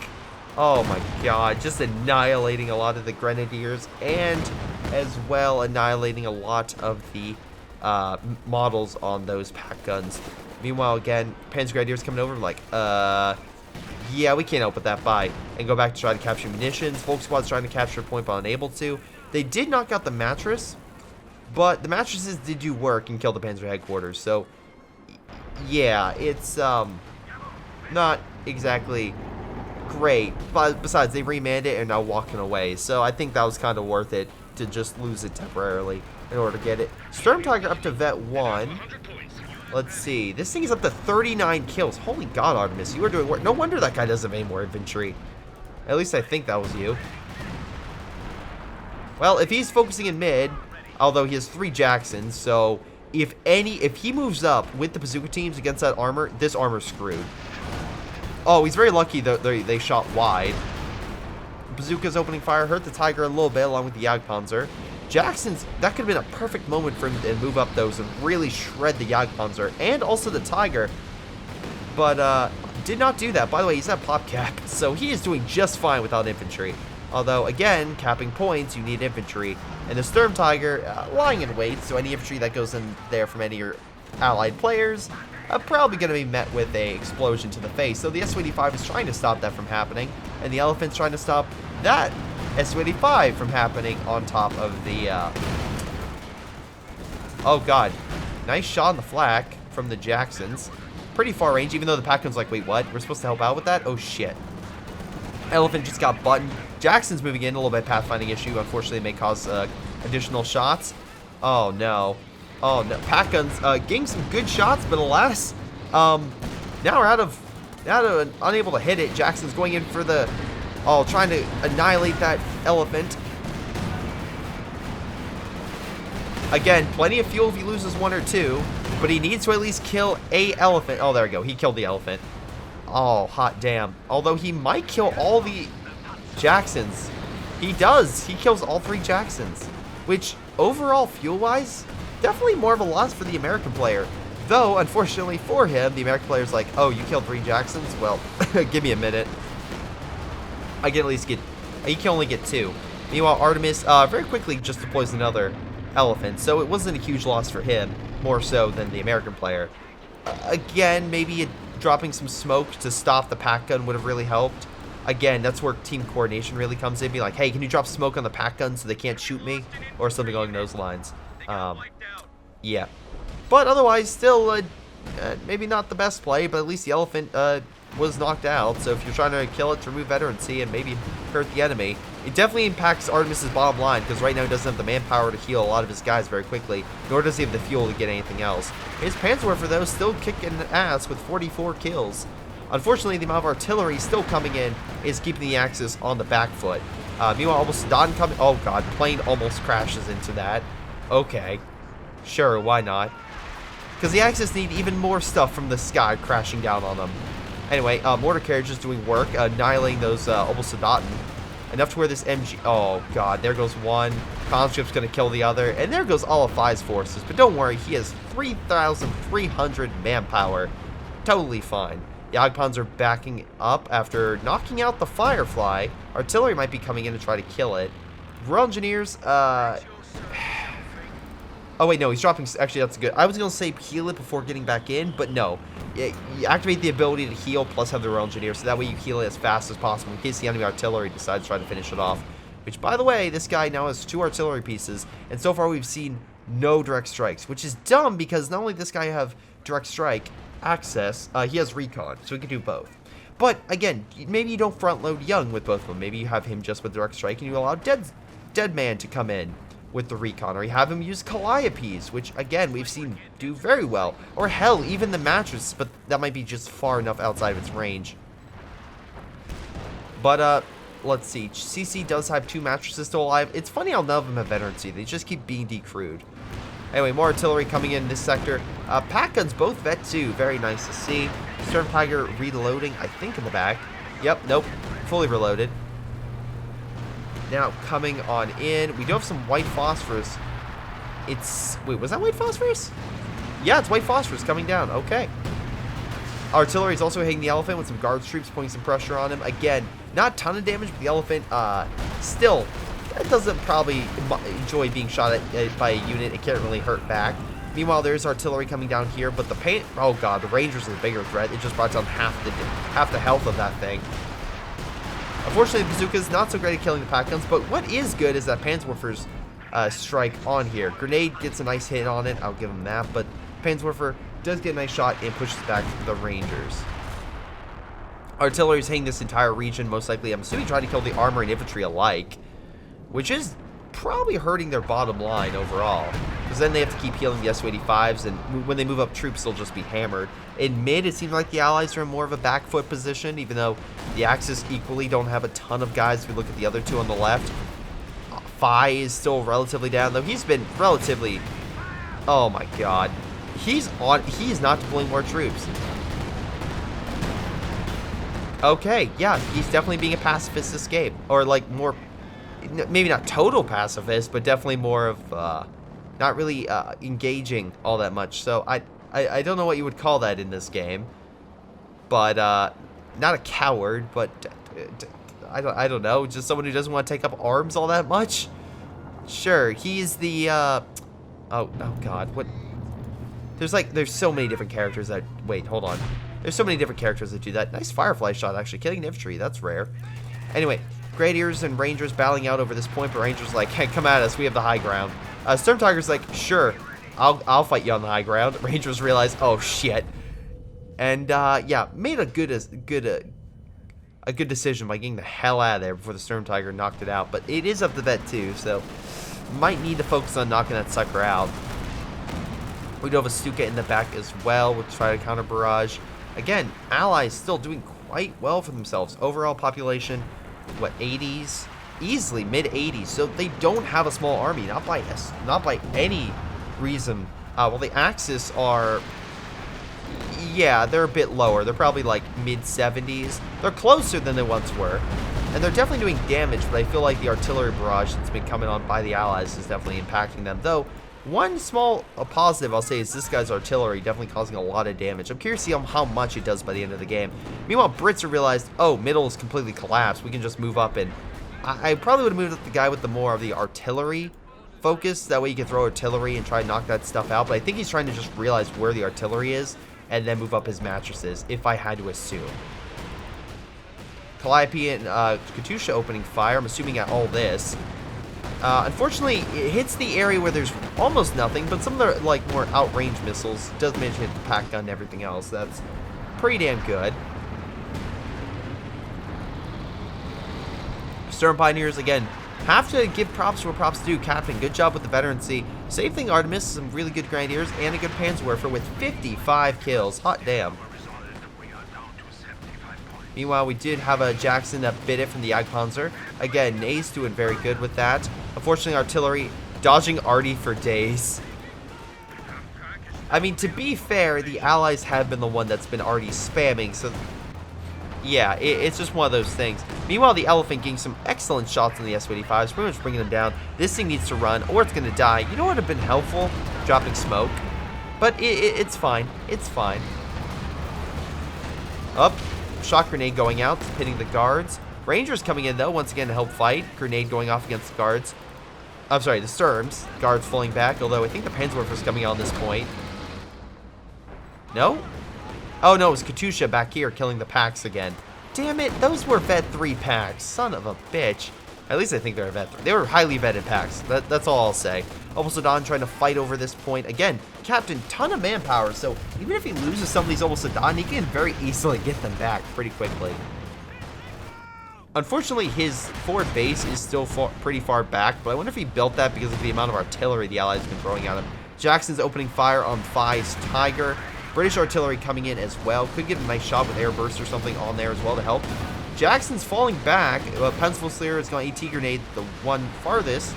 [SPEAKER 1] Oh my god, just annihilating a lot of the Grenadiers and as well annihilating a lot of the models on those pack guns. Meanwhile, again, Panzer Grenadiers coming over like, yeah, we can't help with that. Bye. And go back to try to capture munitions. Volk Squad's trying to capture a point, but unable to. They did knock out the mattress, but the mattresses did do work and kill the Panzer headquarters. So, yeah, it's not exactly great. But besides, they remanned it and are now walking away. So I think that was kind of worth it to just lose it temporarily in order to get it. Sturm Tiger up to Vet 1. Let's see. This thing is up to 39 kills. Holy god, Artemis, you are doing work. No wonder that guy doesn't have any more infantry. At least I think that was you. Well, if he's focusing in mid, although he has 3 Jacksons, so if he moves up with the bazooka teams against that armor, this armor's screwed. Oh, he's very lucky that they shot wide. Bazooka's opening fire, hurt the Tiger a little bit along with the Jagdpanzer. Jackson's, that could have been a perfect moment for him to move up those and really shred the Jagdpanzer and also the Tiger. But did not do that. By the way, he's at pop cap, so he is doing just fine without infantry. Although, again, capping points, you need infantry. And the Sturm Tiger, lying in wait, so any infantry that goes in there from any of your allied players, probably going to be met with a explosion to the face. So the S-25 is trying to stop that from happening, and the elephant's trying to stop that S-25 from happening on top of the... Oh, God. Nice shot on the flak from the Jacksons. Pretty far range, even though the Pac-Gun's like, wait, what? We're supposed to help out with that? Oh, shit. Elephant just got buttoned. Jackson's moving in, a little bit of pathfinding issue. Unfortunately, it may cause additional shots. Oh, no. Oh, no. Pac-Gun's getting some good shots, but alas, now we're unable to hit it. Jackson's going in for the... Oh, trying to annihilate that elephant. Again, plenty of fuel if he loses one or two, but he needs to at least kill a elephant. Oh, there we go. He killed the elephant. Oh, hot damn. Although he might kill all the Jacksons. He does. He kills all 3 Jacksons, which overall, fuel-wise, definitely more of a loss for the American player. Though, unfortunately for him, the American player's like, oh, you killed 3 Jacksons? Well, give me a minute. I can at least get... He can only get 2. Meanwhile, Artemis very quickly just deploys another elephant, so it wasn't a huge loss for him, more so than the American player. Again, maybe dropping some smoke to stop the pack gun would have really helped. Again, that's where team coordination really comes in. Be like, hey, can you drop smoke on the pack gun so they can't shoot me? Or something along those lines. Yeah. But otherwise, still, maybe not the best play, but at least the elephant was knocked out. So if you're trying to kill it to remove veterancy and maybe hurt the enemy, it definitely impacts Artemis's bottom line, because right now he doesn't have the manpower to heal a lot of his guys very quickly, nor does he have the fuel to get anything else. His Panzerwerfer, though, still kicking ass with 44 kills. Unfortunately, the amount of artillery still coming in is keeping the Axis on the back foot. Meanwhile, almost Don coming... Oh, God. Plane almost crashes into that. Okay. Sure, why not? Because the Axis need even more stuff from the sky crashing down on them. Anyway, mortar carriages doing work, annihilating those Obelsodaten. Enough to where this MG... Oh, God. There goes one. Conscript's going to kill the other. And there goes all of Phi's forces. But don't worry. He has 3,300 manpower. Totally fine. The Jagdpanzer are backing up after knocking out the Firefly. Artillery might be coming in to try to kill it. Royal Engineers, Oh, wait, no, he's dropping... Actually, that's good. I was going to say heal it before getting back in, but no. You activate the ability to heal, plus have the Royal Engineers, so that way you heal it as fast as possible in case the enemy artillery decides to try to finish it off. Which, by the way, this guy now has 2 artillery pieces, and so far we've seen no direct strikes, which is dumb because not only does this guy have direct strike access, he has recon, so he can do both. But, again, maybe you don't front load Young with both of them. Maybe you have him just with direct strike, and you allow Dead Man to come in with the recon, or you have him use Calliopes, which again we've seen do very well, or hell, even the mattress, but that might be just far enough outside of its range. But let's see, CC does have 2 mattresses still alive. It's funny how none of them have veterancy, they just keep being decrewed. Anyway, more artillery coming in this sector. Pack guns both vet 2, very nice to see. Storm Tiger reloading, I think, in the back. Yep, nope, fully reloaded. Now coming on in, we do have some white phosphorus. Wait, was that white phosphorus? Yeah, it's white phosphorus coming down. Okay. Artillery is also hitting the elephant with some guards troops putting some pressure on him. Again, not a ton of damage, but the elephant still doesn't probably enjoy being shot at by a unit. It can't really hurt back. Meanwhile, there's artillery coming down here, but the paint... Oh, God, the Rangers is a bigger threat. It just brought down half the health of that thing. Unfortunately, the bazooka is not so great at killing the pack guns, but what is good is that Panzerwerfer's strike on here. Grenade gets a nice hit on it, I'll give him that, but Panzerwerfer does get a nice shot and pushes back the Rangers. Artillery is hitting this entire region, most likely, I'm assuming, trying to kill the armor and infantry alike, which is probably hurting their bottom line overall, because then they have to keep healing the Su-85s, and when they move up troops, they'll just be hammered. In mid, it seems like the Allies are in more of a back foot position, even though the Axis equally don't have a ton of guys. If we look at the other 2 on the left, Phi is still relatively down, though he's been relatively... Oh my God. He's not deploying more troops. Okay, yeah, he's definitely being a pacifist escape, or like more... Maybe not total pacifist, but definitely more of not really engaging all that much. So I don't know what you would call that in this game, but not a coward, but I don't know, just someone who doesn't want to take up arms all that much. Sure, he's the oh God, what? There's so many different characters that, wait, hold on. There's so many different characters that do that. Nice Firefly shot, actually. Killing an infantry, that's rare. Anyway, Grenadiers and Rangers battling out over this point, but Rangers like, hey, come at us, we have the high ground. Storm Tiger's like, sure, I'll fight you on the high ground. Rangers realize, oh shit. And yeah, made a good decision by getting the hell out of there before the Storm Tiger knocked it out. But it is up to vet too, so might need to focus on knocking that sucker out. We do have a Stuka in the back as well. We'll try to counter barrage. Again, allies still doing quite well for themselves. Overall population, what, 80s? Easily mid 80s. So they don't have a small army, not by any reason. Well, the Axis are, yeah, they're a bit lower. They're probably like mid 70s. They're closer than they once were, and they're definitely doing damage. But I feel like the artillery barrage that's been coming on by the allies is definitely impacting them. Though one small positive I'll say is this guy's artillery definitely causing a lot of damage. I'm curious to see how much it does by the end of the game. Meanwhile, Brits have realized, oh, middle is completely collapsed. We can just move up, and I probably would have moved up the guy with the more of the artillery focus. That way you can throw artillery and try and knock that stuff out. But I think he's trying to just realize where the artillery is and then move up his mattresses, if I had to assume. Calliope and Katusha opening fire. I'm assuming at all this. Unfortunately, it hits the area where there's almost nothing, but some of the like more outrange missiles does manage to hit the pack gun and everything else. That's pretty damn good. Storm Pioneers, again, have to give props where props due. Captain, good job with the veterancy. Same thing, Artemis, some really good Grenadiers, and a good Panzerwerfer with 55 kills. Hot damn. Meanwhile, we did have a Jackson that bit it from the Jagdpanzer. Again, Nays doing very good with that. Unfortunately, artillery dodging Artie for days. I mean, to be fair, the Allies have been the one that's been already spamming, so yeah, it's just one of those things. Meanwhile, the Elephant getting some excellent shots on the Su-85s, pretty much bringing them down. This thing needs to run, or it's going to die. You know what would have been helpful? Dropping smoke. But it's fine. It's fine. Up. Shock grenade going out, hitting the guards. Rangers coming in, though, once again to help fight. Grenade going off against the guards. I'm sorry, the Sturms. Guards falling back, although I think the Panzerwerfer's coming out at this point. No? Oh, no, it was Katusha back here killing the packs again. Damn it, those were Vet 3 packs. Son of a bitch. At least I think they're Vet 3. They were highly vetted packs. That's all I'll say. Obosadon trying to fight over this point. Again, Captain, ton of manpower, so even if he loses some of these Obosadon, he can very easily get them back pretty quickly. Unfortunately, his forward base is still pretty far back, but I wonder if he built that because of the amount of artillery the Allies have been throwing at him. Jackson's opening fire on Phi's Tiger. British artillery coming in as well. Could get a nice shot with air burst or something on there as well to help. Jackson's falling back. Pencil Slayer is going to AT grenade the one farthest.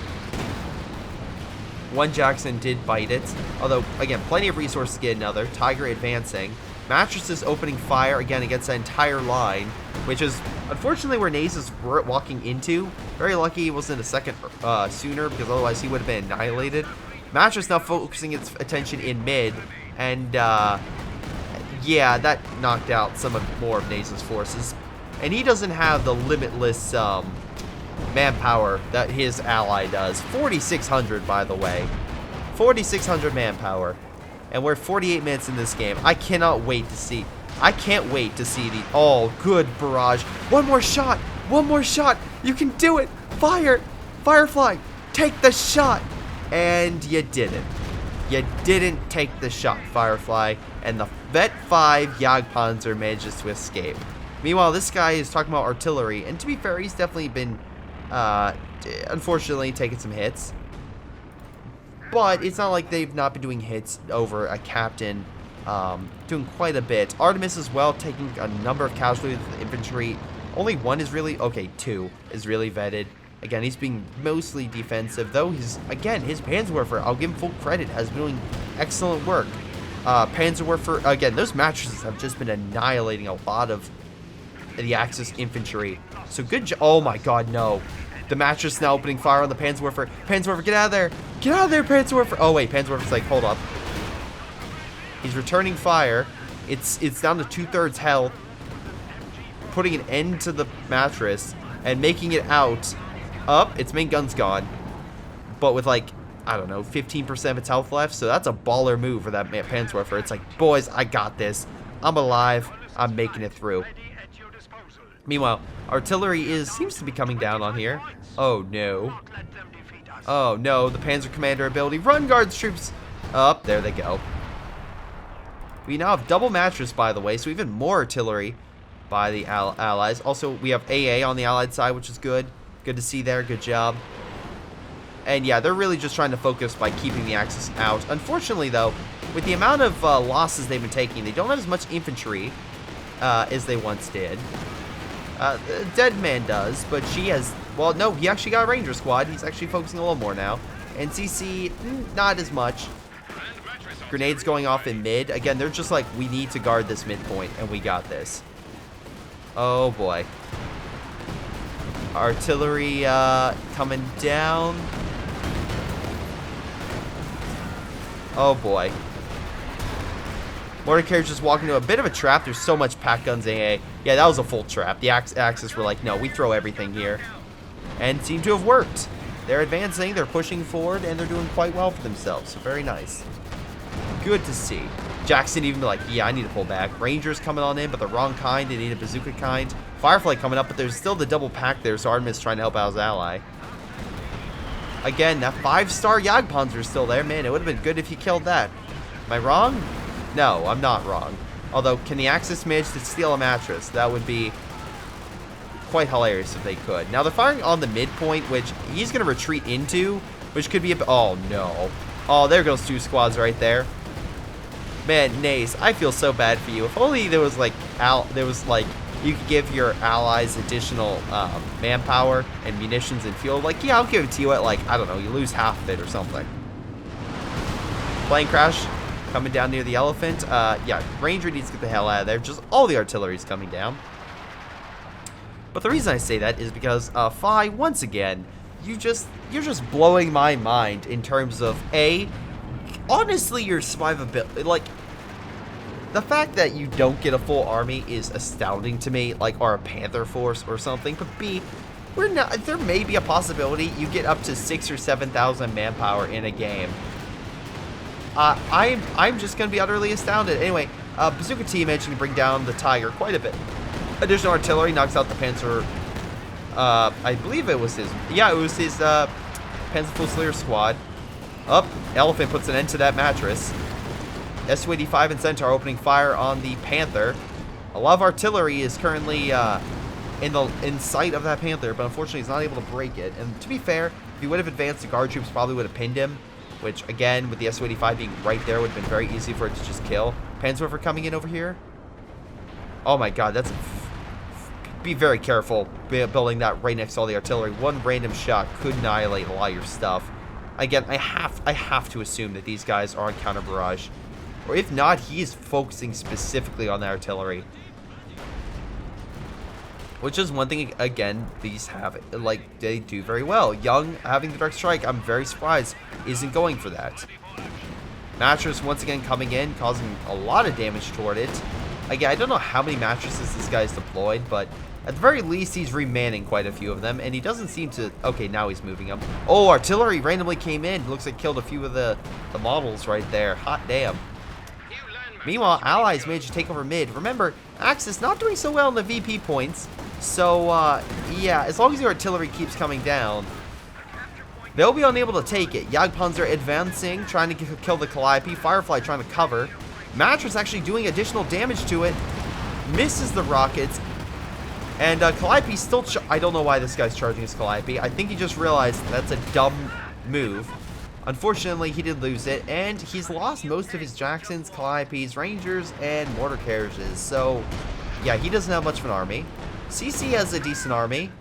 [SPEAKER 1] One Jackson did bite it. Although, again, plenty of resources to get another. Tiger advancing. Mattresses opening fire again against the entire line, which is unfortunately where Naze is walking into. Very lucky he wasn't a second sooner, because otherwise he would have been annihilated. Mattress now focusing its attention in mid, and yeah, that knocked out some more of Naze's forces. And he doesn't have the limitless manpower that his ally does. 4,600, by the way. 4,600 manpower. And we're 48 minutes in this game. I cannot wait to see. I can't wait to see the good barrage. One more shot. One more shot. You can do it. Fire. Firefly. Take the shot. And you didn't. You didn't take the shot, Firefly. And the Vet 5 Jagdpanzer manages to escape. Meanwhile, this guy is talking about artillery. And to be fair, he's definitely been, unfortunately, taking some hits. But it's not like they've not been doing hits over a captain, doing quite a bit. Artemis as well, taking a number of casualties with the infantry. Only one is really, okay, 2 is really vetted. Again, he's being mostly defensive, though again, his Panzerwerfer, I'll give him full credit, has been doing excellent work. Panzerwerfer, again, those mattresses have just been annihilating a lot of the Axis infantry. So good job. Oh my god, no. The mattress now opening fire on the Panzerwerfer. Panzerwerfer, get out of there. Get out of there, Panzerwerfer. Oh, wait, Panzerwerfer's like, hold up. He's returning fire. It's down to 2/3 health. Putting an end to the mattress and making it out. Up, its main gun's gone. But with like, I don't know, 15% of its health left. So that's a baller move for that Panzerwerfer. It's like, boys, I got this. I'm alive. I'm making it through. Meanwhile, artillery seems to be coming down on here. Oh, no. Oh, no. The Panzer Commander ability. Run, guards, troops. Up. There they go. We now have double mattress, by the way, so even more artillery by the allies. Also, we have AA on the allied side, which is good. Good to see there. Good job. And yeah, they're really just trying to focus by keeping the Axis out. Unfortunately, though, with the amount of losses they've been taking, they don't have as much infantry as they once did. Deadman does, but she has... Well, no, he actually got a Ranger squad. He's actually focusing a little more now. And CC, not as much. Grenades going off in mid. Again, they're just like, we need to guard this midpoint, and we got this. Oh, boy. Artillery coming down. Oh, boy. Mortar carriers just walking into a bit of a trap. There's so much pack guns AA. Yeah, that was a full trap. The Axis were like, no, we throw everything here. And seemed to have worked. They're advancing, they're pushing forward, and they're doing quite well for themselves. So very nice. Good to see. Jackson even be like, yeah, I need to pull back. Rangers coming on in, but the wrong kind. They need a bazooka kind. Firefly coming up, but there's still the double pack there, so Artemis trying to help out his ally. Again, that 5-star Jagdpanzer is still there. Man, it would have been good if he killed that. Am I wrong? No, I'm not wrong. Although, can the Axis manage to steal a mattress? That would be quite hilarious if they could. Now, they're firing on the midpoint, which he's going to retreat into, which could be a... Oh, no. Oh, there goes 2 squads right there. Man, Nace, I feel so bad for you. If only there was like you could give your allies additional manpower and munitions and fuel. Like, yeah, I'll give it to you at like, I don't know, you lose half of it or something. Plane crash coming down near the elephant. Yeah, Ranger needs to get the hell out of there. Just all the artillery's coming down. But the reason I say that is because Fi, once again, you're just blowing my mind in terms of honestly, your survivability. Like, the fact that you don't get a full army is astounding to me, like, or a Panther force or something. But B, there may be a possibility you get up to 6,000 or 7,000 manpower in a game. I'm just gonna be utterly astounded. Anyway, Bazooka T managed to bring down the Tiger quite a bit. Additional artillery knocks out the Panzer. I believe it was his. Yeah, it was his Panzer Fusilier squad. Up, Elephant puts an end to that mattress. Su-85 and Centaur opening fire on the Panther. A lot of artillery is currently in sight of that Panther, but unfortunately he's not able to break it. And to be fair, if he would have advanced, the guard troops probably would have pinned him, which again, with the Su-85 being right there, would have been very easy for it to just kill. Panzerwerfer coming in over here. Oh my god, that's... Be very careful building that right next to all the artillery. One random shot could annihilate a lot of your stuff. Again, I have to assume that these guys are on counter barrage. Or if not, he is focusing specifically on the artillery. Which is one thing, again, these have, like, they do very well. Young, having the direct strike, I'm very surprised, isn't going for that. Mattress, once again, coming in, causing a lot of damage toward it. Again, I don't know how many mattresses this guy's deployed, but at the very least, he's remanning quite a few of them, and he doesn't seem to... Okay, now he's moving them. Oh, artillery randomly came in. Looks like killed a few of the models right there. Hot damn. Meanwhile, allies managed to take over mid. Remember, Axis not doing so well in the VP points, so, yeah, as long as the artillery keeps coming down, they'll be unable to take it. Jagdpanzer advancing, trying to kill the Calliope. Firefly trying to cover. Mattress actually doing additional damage to it. Misses the rockets. And Calliope still... I don't know why this guy's charging his Calliope. I think he just realized that's a dumb move. Unfortunately, he did lose it. And he's lost most of his Jacksons, Calliopes, Rangers, and mortar carriages. So, yeah, he doesn't have much of an army. CC has a decent army.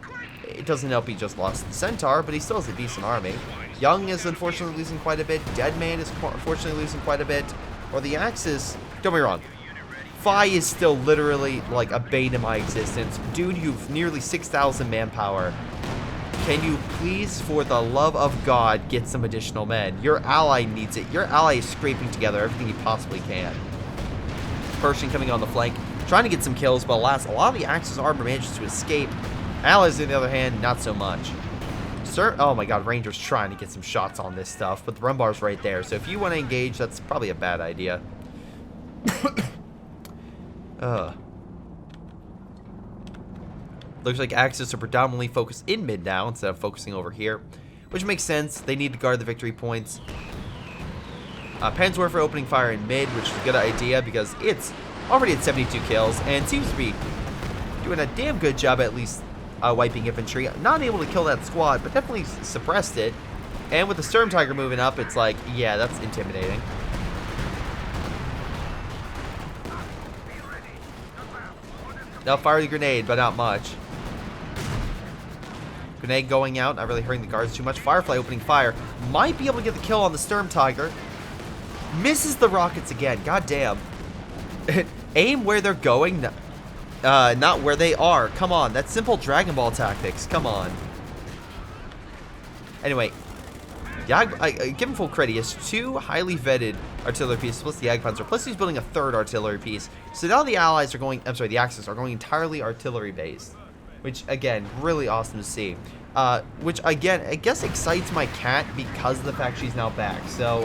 [SPEAKER 1] It doesn't help he just lost the Centaur, but he still has a decent army. Young is unfortunately losing quite a bit. Deadman is unfortunately losing quite a bit. Or the Axis... Don't be wrong. Fi is still literally like a bane in my existence. Dude, you've nearly 6,000 manpower. Can you please, for the love of God, get some additional men? Your ally needs it. Your ally is scraping together everything he possibly can. Pershing coming on the flank, trying to get some kills, but alas, a lot of the Axis armor manages to escape. Allies, on the other hand, not so much. Sir, oh my god, Ranger's trying to get some shots on this stuff, but the run bar's right there. So if you want to engage, that's probably a bad idea. Looks like Axis are predominantly focused in mid now instead of focusing over here, which makes sense. They need to guard the victory points. Panzerwerfer opening fire in mid, which is a good idea because it's already at 72 kills and seems to be doing a damn good job at least wiping infantry. Not able to kill that squad, but definitely suppressed it. And with the Sturm Tiger moving up, it's like, yeah, that's intimidating. Now fire the grenade, but not much. Grenade going out, not really hurting the guards too much. Firefly opening fire. Might be able to get the kill on the Sturm Tiger. Misses the rockets again. God damn. Aim where they're going, not where they are. Come on, that's simple Dragon Ball tactics. Come on. Anyway, I give him full credit. He has 2 highly vetted artillery pieces plus the Jagdpanzer. Plus he's building a 3rd artillery piece. So now the allies are going, I'm sorry, the Axis are going entirely artillery based. Which, again, really awesome to see. Which, again, I guess excites my cat because of the fact she's now back. So,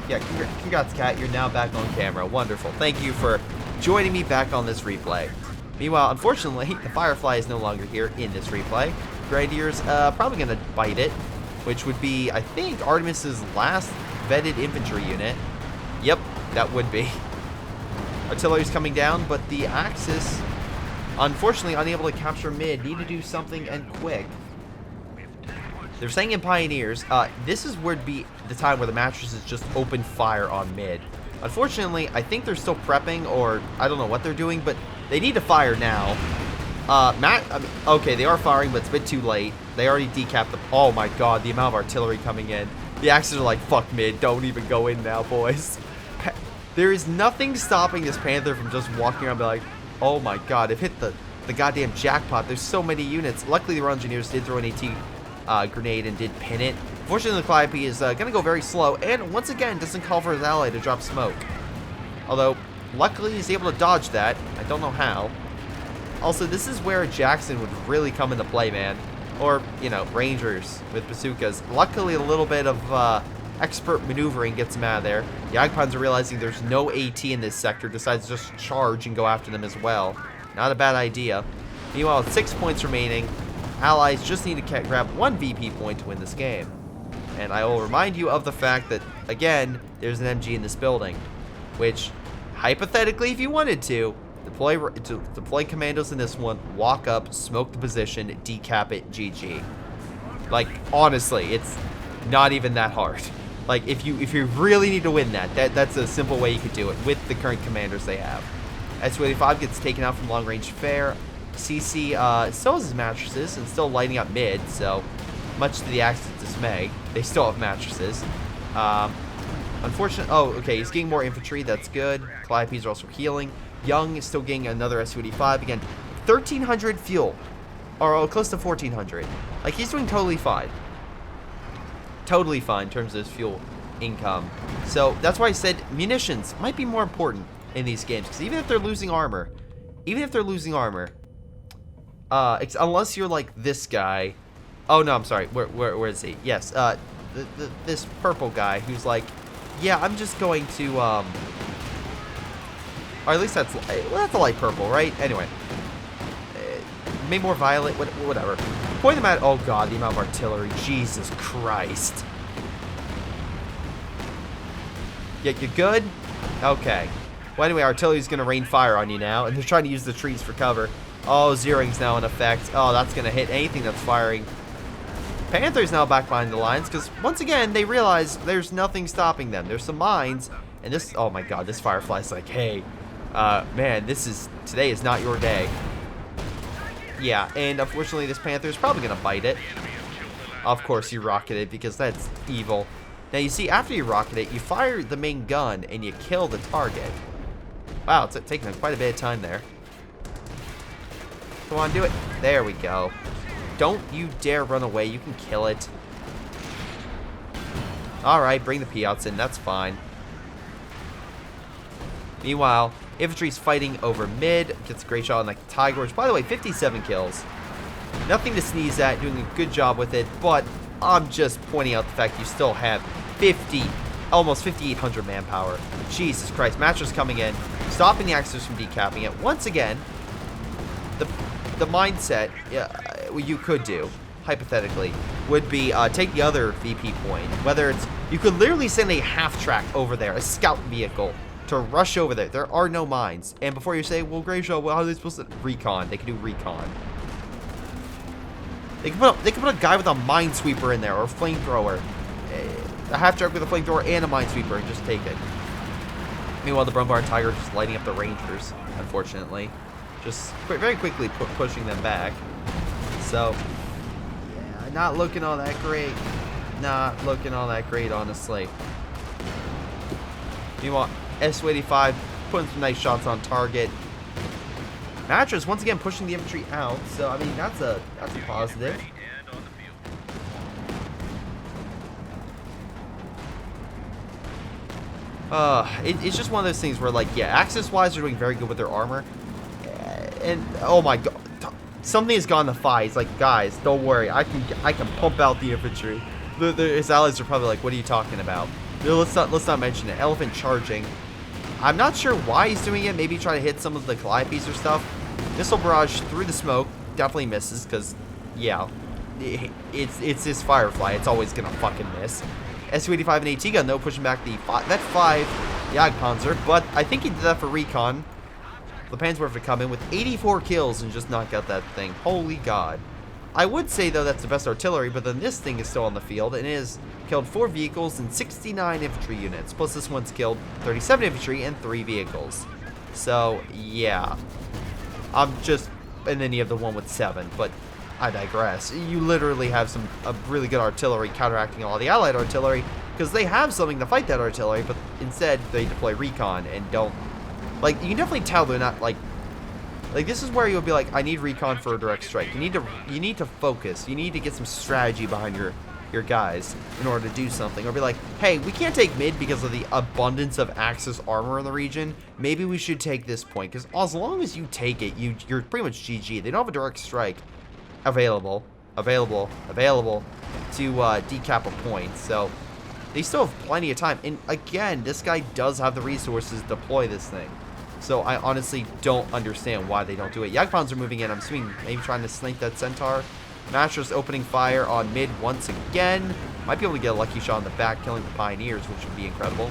[SPEAKER 1] yeah, congrats, cat. You're now back on camera. Wonderful. Thank you for joining me back on this replay. Meanwhile, unfortunately, the Firefly is no longer here in this replay. Grenadiers probably going to bite it, which would be, I think, Artemis's last vetted infantry unit. Yep, that would be. Artillery's coming down, but the Axis, unfortunately, unable to capture mid. Need to do something and quick. They're saying in Pioneers, this is where it'd be the time where the mattresses just open fire on mid. Unfortunately, I think they're still prepping, or I don't know what they're doing, but they need to fire now. Okay, they are firing, but it's a bit too late. They already decapped the... Oh my god, the amount of artillery coming in. The Axis are like, fuck mid, don't even go in now, boys. There is nothing stopping this Panther from just walking around and be like, oh my god, I've hit the goddamn jackpot. There's so many units. Luckily, the engineers did throw an AT grenade and did pin it. Fortunately, the Calliope is going to go very slow, and once again, doesn't call for his ally to drop smoke. Although, luckily, he's able to dodge that. I don't know how. Also, this is where Jackson would really come into play, man. Or, you know, Rangers with bazookas. Luckily, a little bit of expert maneuvering gets him out of there. The Jagdpanzer, realizing there's no AT in this sector, decides to just charge and go after them as well. Not a bad idea. Meanwhile, with 6 points remaining, allies just need to grab 1 VP point to win this game. And I will remind you of the fact that, again, there's an MG in this building. Which, hypothetically, if you wanted to deploy commandos in this one, walk up, smoke the position, decap it, GG. Like, honestly, it's not even that hard. Like, if you really need to win that's a simple way you could do it with the current commanders they have. S-285 gets taken out from long-range fare. CC still has his mattresses and still lighting up mid, so much to the Axis' dismay, they still have mattresses. Unfortunately, oh, okay, he's getting more infantry, that's good. Calliopes are also healing. Young is still getting another S-285. Again, 1,300 fuel, or close to 1,400. Like, he's doing totally fine. Totally fine in terms of his fuel income. So, that's why I said munitions might be more important in these games, because even if they're losing armor, unless you're like this guy. Oh no, I'm sorry. Where is he? Yes, this purple guy who's like, yeah, I'm just going to or at least that's a light purple, right? Anyway, maybe more violet, whatever. Point them at. Oh god, the amount of artillery. Jesus Christ. Yeah, you good? Okay. Well, anyway, artillery's gonna rain fire on you now, and they're trying to use the trees for cover. Oh, zeroing's now in effect. Oh, that's gonna hit anything that's firing. Panther's now back behind the lines, because once again, they realize there's nothing stopping them. There's some mines, and this, oh my god, this Firefly's like, hey, man, today is not your day. Yeah, and unfortunately, this Panther's probably gonna bite it. Of course, you rocket it, because that's evil. Now, you see, after you rocket it, you fire the main gun, and you kill the target. Wow, it's taking quite a bit of time there. Come on, do it. There we go. Don't you dare run away. You can kill it. Alright, bring the P-outs in. That's fine. Meanwhile, infantry's fighting over mid. Gets a great shot on the Tiger, which, by the way, 57 kills. Nothing to sneeze at, doing a good job with it, but I'm just pointing out the fact you still have 50, almost 5,800 manpower. Jesus Christ, Matcher's coming in, stopping the Axis from decapping it. Once again, the mindset you could do, hypothetically, would be take the other VP point. Whether it's, you could literally send a half-track over there, a scout vehicle, to rush over there. There are no mines. And before you say, well, Greyshot, well, how are they supposed to? Recon. They can do recon. They can put a guy with a minesweeper in there, or a flamethrower. A half-track with a flamethrower and a minesweeper, and just take it. Meanwhile, the Brumbar and Tiger are just lighting up the Rangers, unfortunately. Just very quickly pushing them back. So, yeah, not looking all that great. Not looking all that great, honestly. Meanwhile, SU-85 putting some nice shots on target. Mattress once again pushing the infantry out, so I mean that's a positive. It's just one of those things where, like, yeah, Axis-wise they're doing very good with their armor, and oh my god, something has gone to Fi. He's like, guys, don't worry, I can pump out the infantry. His allies are probably like, what are you talking about? Let's not mention it. Elephant charging. I'm not sure why he's doing it. Maybe trying to hit some of the Calliopes or stuff. Missile barrage through the smoke. Definitely misses because, yeah, it's his Firefly. It's always going to fucking miss. SU-85 and AT gun, though, pushing back the Vet-5 Jagdpanzer. But I think he did that for recon. The Panzerwerfer to come in with 84 kills and just knock out that thing. Holy God. I would say, though, that's the best artillery, but then this thing is still on the field, and it has killed 4 vehicles and 69 infantry units. Plus this one's killed 37 infantry and 3 vehicles. So, yeah. And then you have the one with 7, but I digress. You literally have a really good artillery counteracting all the Allied artillery, because they have something to fight that artillery, but instead they deploy recon and don't. Like, you can definitely tell they're not, like, this is where you'll be like, I need recon for a direct strike. You need to focus. You need to get some strategy behind your guys in order to do something. Or be like, hey, we can't take mid because of the abundance of Axis armor in the region. Maybe we should take this point. Because as long as you take it, you're pretty much GG. They don't have a direct strike available to decap a point. So they still have plenty of time. And again, this guy does have the resources to deploy this thing. So I honestly don't understand why they don't do it. Jagdpanzer are moving in. I'm assuming maybe trying to snipe that Centaur. Matcher's opening fire on mid once again. Might be able to get a lucky shot in the back, killing the Pioneers, which would be incredible.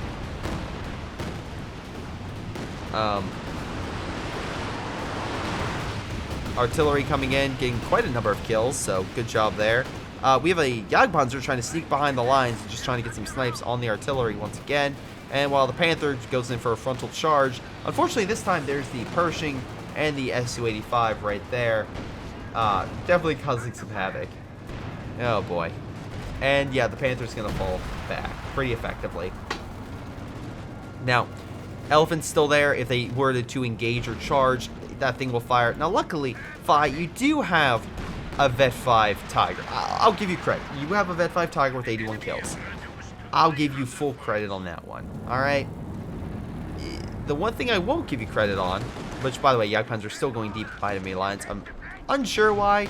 [SPEAKER 1] Artillery coming in, getting quite a number of kills, so good job there. We have a Jagdpanzer trying to sneak behind the lines and just trying to get some snipes on the artillery once again. And while the Panther goes in for a frontal charge, unfortunately this time there's the Pershing and the Su-85 right there. Definitely causing some havoc. Oh boy. And yeah, the Panther's going to fall back pretty effectively. Now, Elephant's still there. If they were to engage or charge, that thing will fire. Now luckily, Fi, you do have a Vet-5 Tiger. I'll give you credit. You have a Vet-5 Tiger with 81 kills. I'll give you full credit on that one. Alright? The one thing I won't give you credit on, which, by the way, Jagdpanzer are still going deep by enemy lines. I'm unsure why.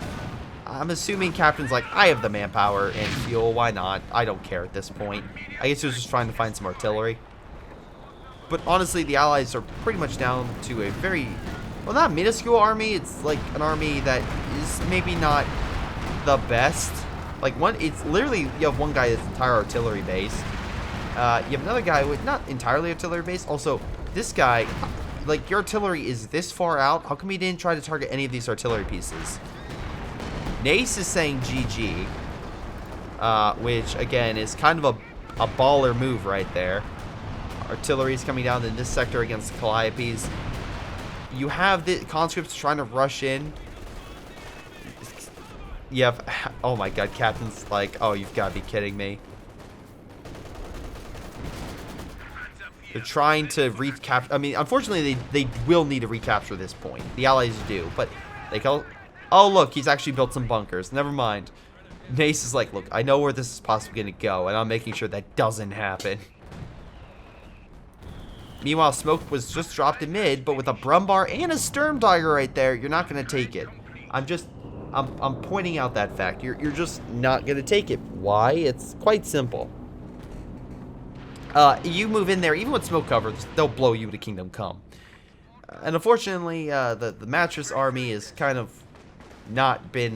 [SPEAKER 1] I'm assuming Captain's like, I have the manpower and fuel. Why not? I don't care at this point. I guess he was just trying to find some artillery. But honestly, the Allies are pretty much down to a very, well, not minuscule army. It's like an army that is maybe not the best. Like, it's literally, you have one guy that's entire artillery based. You have another guy with not entirely artillery based. Also, this guy, like, your artillery is this far out. How come he didn't try to target any of these artillery pieces? Nace is saying GG, which, again, is kind of a baller move right there. Artillery is coming down in this sector against the Calliopes. You have the conscripts trying to rush in. You have, oh my god, Captain's like, oh, you've got to be kidding me. They're trying to recapture. I mean, unfortunately, they will need to recapture this point. The Allies do, but they call. Oh, look, he's actually built some bunkers. Never mind. Nace is like, look, I know where this is possibly going to go, and I'm making sure that doesn't happen. Meanwhile, smoke was just dropped in mid, but with a Brumbar and a Sturm Tiger right there, you're not going to take it. I'm pointing out that fact. You're just not going to take it. Why? It's quite simple. You move in there, even with smoke cover, they'll blow you to Kingdom Come. And unfortunately, the Mattress Army has kind of not been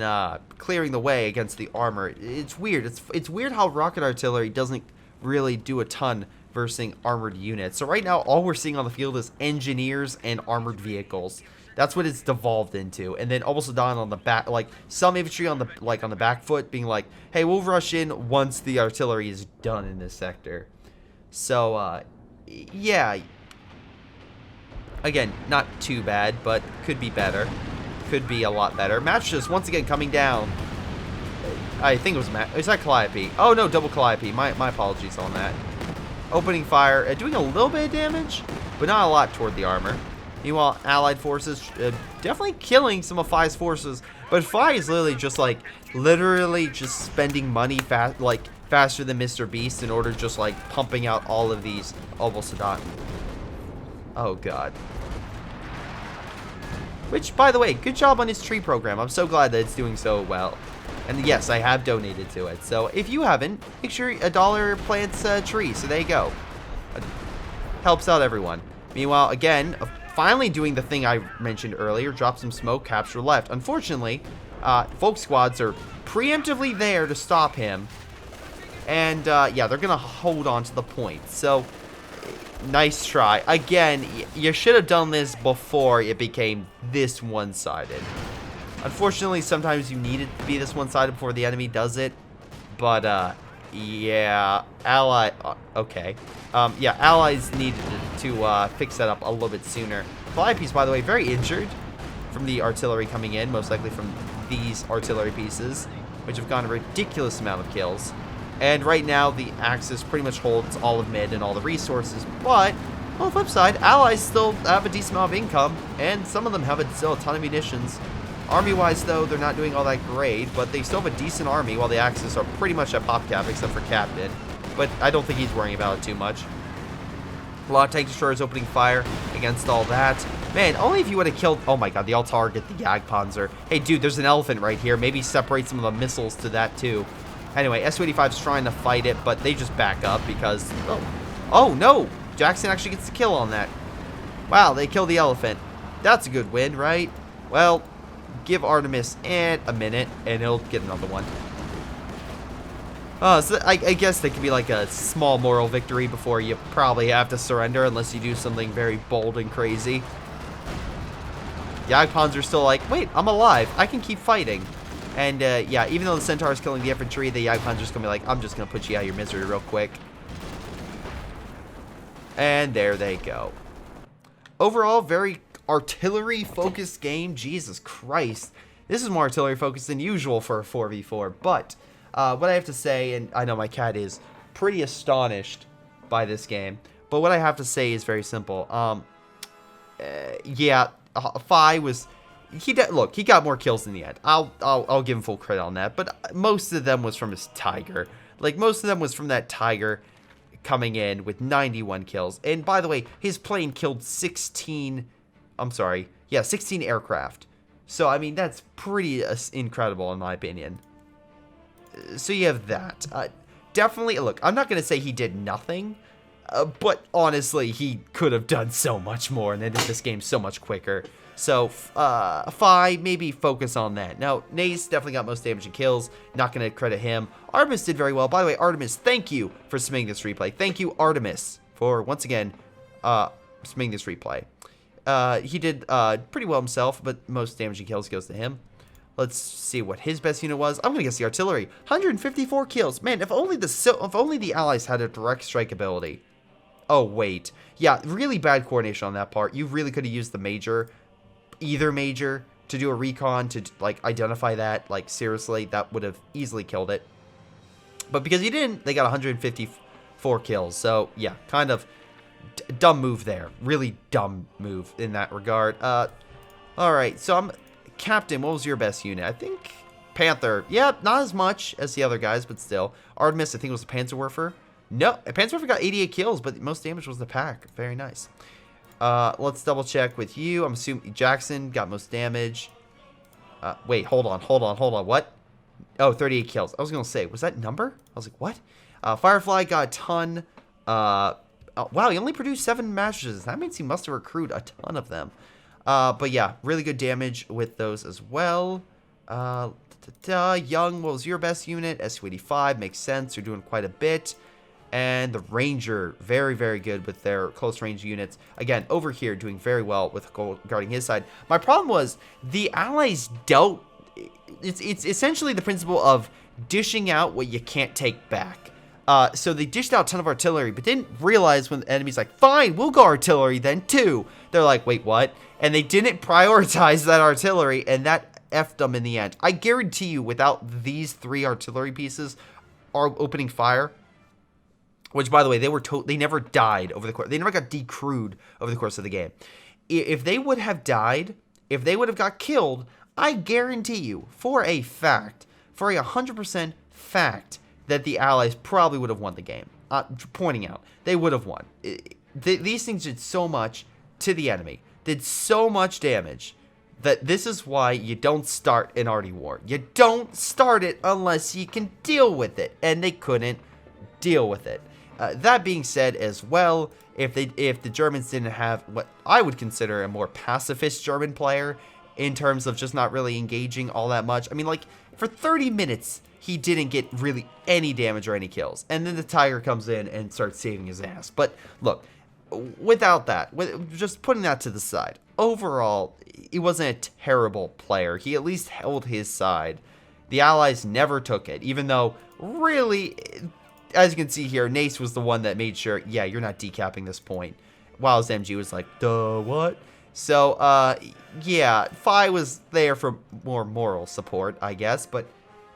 [SPEAKER 1] clearing the way against the armor. It's weird. It's weird how rocket artillery doesn't really do a ton versus armored units. So right now, all we're seeing on the field is engineers and armored vehicles. That's what it's devolved into. And then almost done on the back, like some infantry on the back foot being like, hey, we'll rush in once the artillery is done in this sector. So, yeah. Again, not too bad, but could be better. Could be a lot better. Matches once again coming down. I think it was is that Calliope? Oh no, double Calliope. My apologies on that. Opening fire, doing a little bit of damage, but not a lot toward the armor. Meanwhile, Allied forces definitely killing some of Phi's forces, but Phi is literally just spending money faster than Mr. Beast in order just pumping out all of these almost done. Oh god. Which, by the way, good job on his tree program. I'm so glad that it's doing so well. And yes, I have donated to it. So if you haven't, make sure $1 plants a tree. So there you go. Helps out everyone. Meanwhile, again, finally doing the thing I mentioned earlier. Drop some smoke, capture left. Unfortunately, folk squads are preemptively there to stop him. And, yeah, they're going to hold on to the point. So, nice try. Again, you should have done this before it became this one-sided. Unfortunately, sometimes you need it to be this one-sided before the enemy does it. But, yeah, okay. Yeah, allies needed to fix that up a little bit sooner. Fly piece, by the way, very injured from the artillery coming in, most likely from these artillery pieces, which have gotten a ridiculous amount of kills. And right now, the Axis pretty much holds all of mid and all the resources. But, on the flip side, allies still have a decent amount of income, and some of them have still a ton of munitions. Army-wise, though, they're not doing all that great, but they still have a decent army, while the Axis are pretty much at pop cap, except for Captain. But I don't think he's worrying about it too much. A lot of tank destroyers opening fire against all that. Man, only if you would have killed... Oh my god, the Altar get the Jagdpanzer. Hey, dude, there's an elephant right here. Maybe separate some of the missiles to that, too. Anyway, Su-85 is trying to fight it, but they just back up because... Oh, no! Jackson actually gets the kill on that. Wow, they kill the elephant. That's a good win, right? Well, give Artemis a minute, and he'll get another one. So I guess that could be like a small moral victory before you probably have to surrender, unless you do something very bold and crazy. Jagdpanzer are still like, wait, I'm alive. I can keep fighting. And, yeah, even though the Centaur is killing the infantry, the Jagdpanzer's gonna be like, I'm just gonna put you out of your misery real quick. And there they go. Overall, very artillery-focused game. Jesus Christ. This is more artillery-focused than usual for a 4v4. But, what I have to say, and I know my cat is pretty astonished by this game, but what I have to say is very simple. Yeah, Phi was... Look, he got more kills in the end. I'll give him full credit on that. But most of them was from his Tiger. Like, most of them was from that Tiger coming in with 91 kills. And by the way, his plane killed 16... I'm sorry. Yeah, 16 aircraft. So, I mean, that's pretty incredible in my opinion. So you have that. Definitely, look, I'm not going to say he did nothing. But honestly, he could have done so much more and ended this game so much quicker. So, Phi, maybe focus on that. Now, Nace definitely got most damage and kills. Not going to credit him. Artemis did very well. By the way, Artemis, thank you for submitting this replay. Thank you, Artemis, for, once again, submitting this replay. He did pretty well himself, but most damage and kills goes to him. Let's see what his best unit was. I'm going to guess the artillery. 154 kills. Man, if only the Allies had a direct strike ability. Oh, wait. Yeah, really bad coordination on that part. You really could have used the major... either major to do a recon to identify that. Like, seriously, that would have easily killed it. But because he didn't, they got 154 kills. So yeah, kind of dumb move there. Really dumb move in that regard. All right, so I'm Captain. What was your best unit? I think Panther. Yeah, not as much as the other guys, but still. Artemis, I think it was the Panzerwerfer. No, Panzerwerfer got 88 kills, but most damage was the pack. Very nice. Let's double check with you. I'm assuming Jackson got most damage. Wait, hold on. What? Oh, 38 kills. I was going to say, was that number? I was like, what? Firefly got a ton. Oh, wow, he only produced 7 mattresses. That means he must have recruited a ton of them. But yeah, really good damage with those as well. Young, what was your best unit? SU-85, makes sense. You're doing quite a bit. And the Ranger, very, very good with their close range units. Again, over here, doing very well with guarding his side. My problem was the allies dealt... It's essentially the principle of dishing out what you can't take back. So they dished out a ton of artillery, but didn't realize when the enemy's like, fine, we'll go artillery then too. They're like, wait, what? And they didn't prioritize that artillery, and that effed them in the end. I guarantee you, without these 3 artillery pieces are opening fire, which, by the way, they never died over the course. They never got decrewed over the course of the game. If they would have died, if they would have got killed, I guarantee you, for a fact, for a 100% fact, that the Allies probably would have won the game. Pointing out, they would have won. These things did so much to the enemy, did so much damage, that this is why you don't start an arty war. You don't start it unless you can deal with it, and they couldn't deal with it. That being said as well, if the Germans didn't have what I would consider a more pacifist German player in terms of just not really engaging all that much. I mean, like, for 30 minutes, he didn't get really any damage or any kills. And then the Tiger comes in and starts saving his ass. But look, without that, just putting that to the side, overall, he wasn't a terrible player. He at least held his side. The Allies never took it, even though, really, as you can see here, Nace was the one that made sure, yeah, you're not decapping this point. While his MG was like, duh, what? So, yeah, Phi was there for more moral support, I guess, but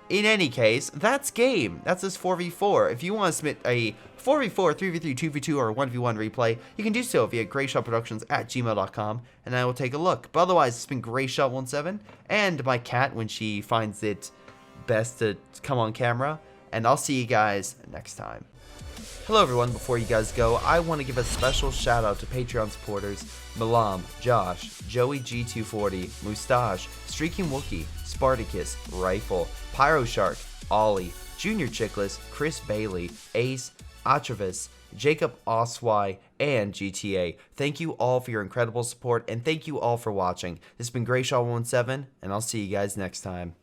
[SPEAKER 1] in any case, that's game. That's this 4v4. If you want to submit a 4v4, 3v3, 2v2, or 1v1 replay, you can do so via greyshotproductions@gmail.com, and I will take a look. But otherwise, it's been Greyshot17, and my cat when she finds it best to come on camera, and I'll see you guys next time. Hello everyone, before you guys go, I want to give a special shout out to Patreon supporters Milam, Josh, Joey G240, Mustaach, Streakingwookie, Spartycus, Rilfe, Pyroshark, Ollie, jrchicklis, Chris Bailey, Ace, Attrition, Jakub, Ocwieja, and GTA. Thank you all for your incredible support, and thank you all for watching. This has been Greyshot17, and I'll see you guys next time.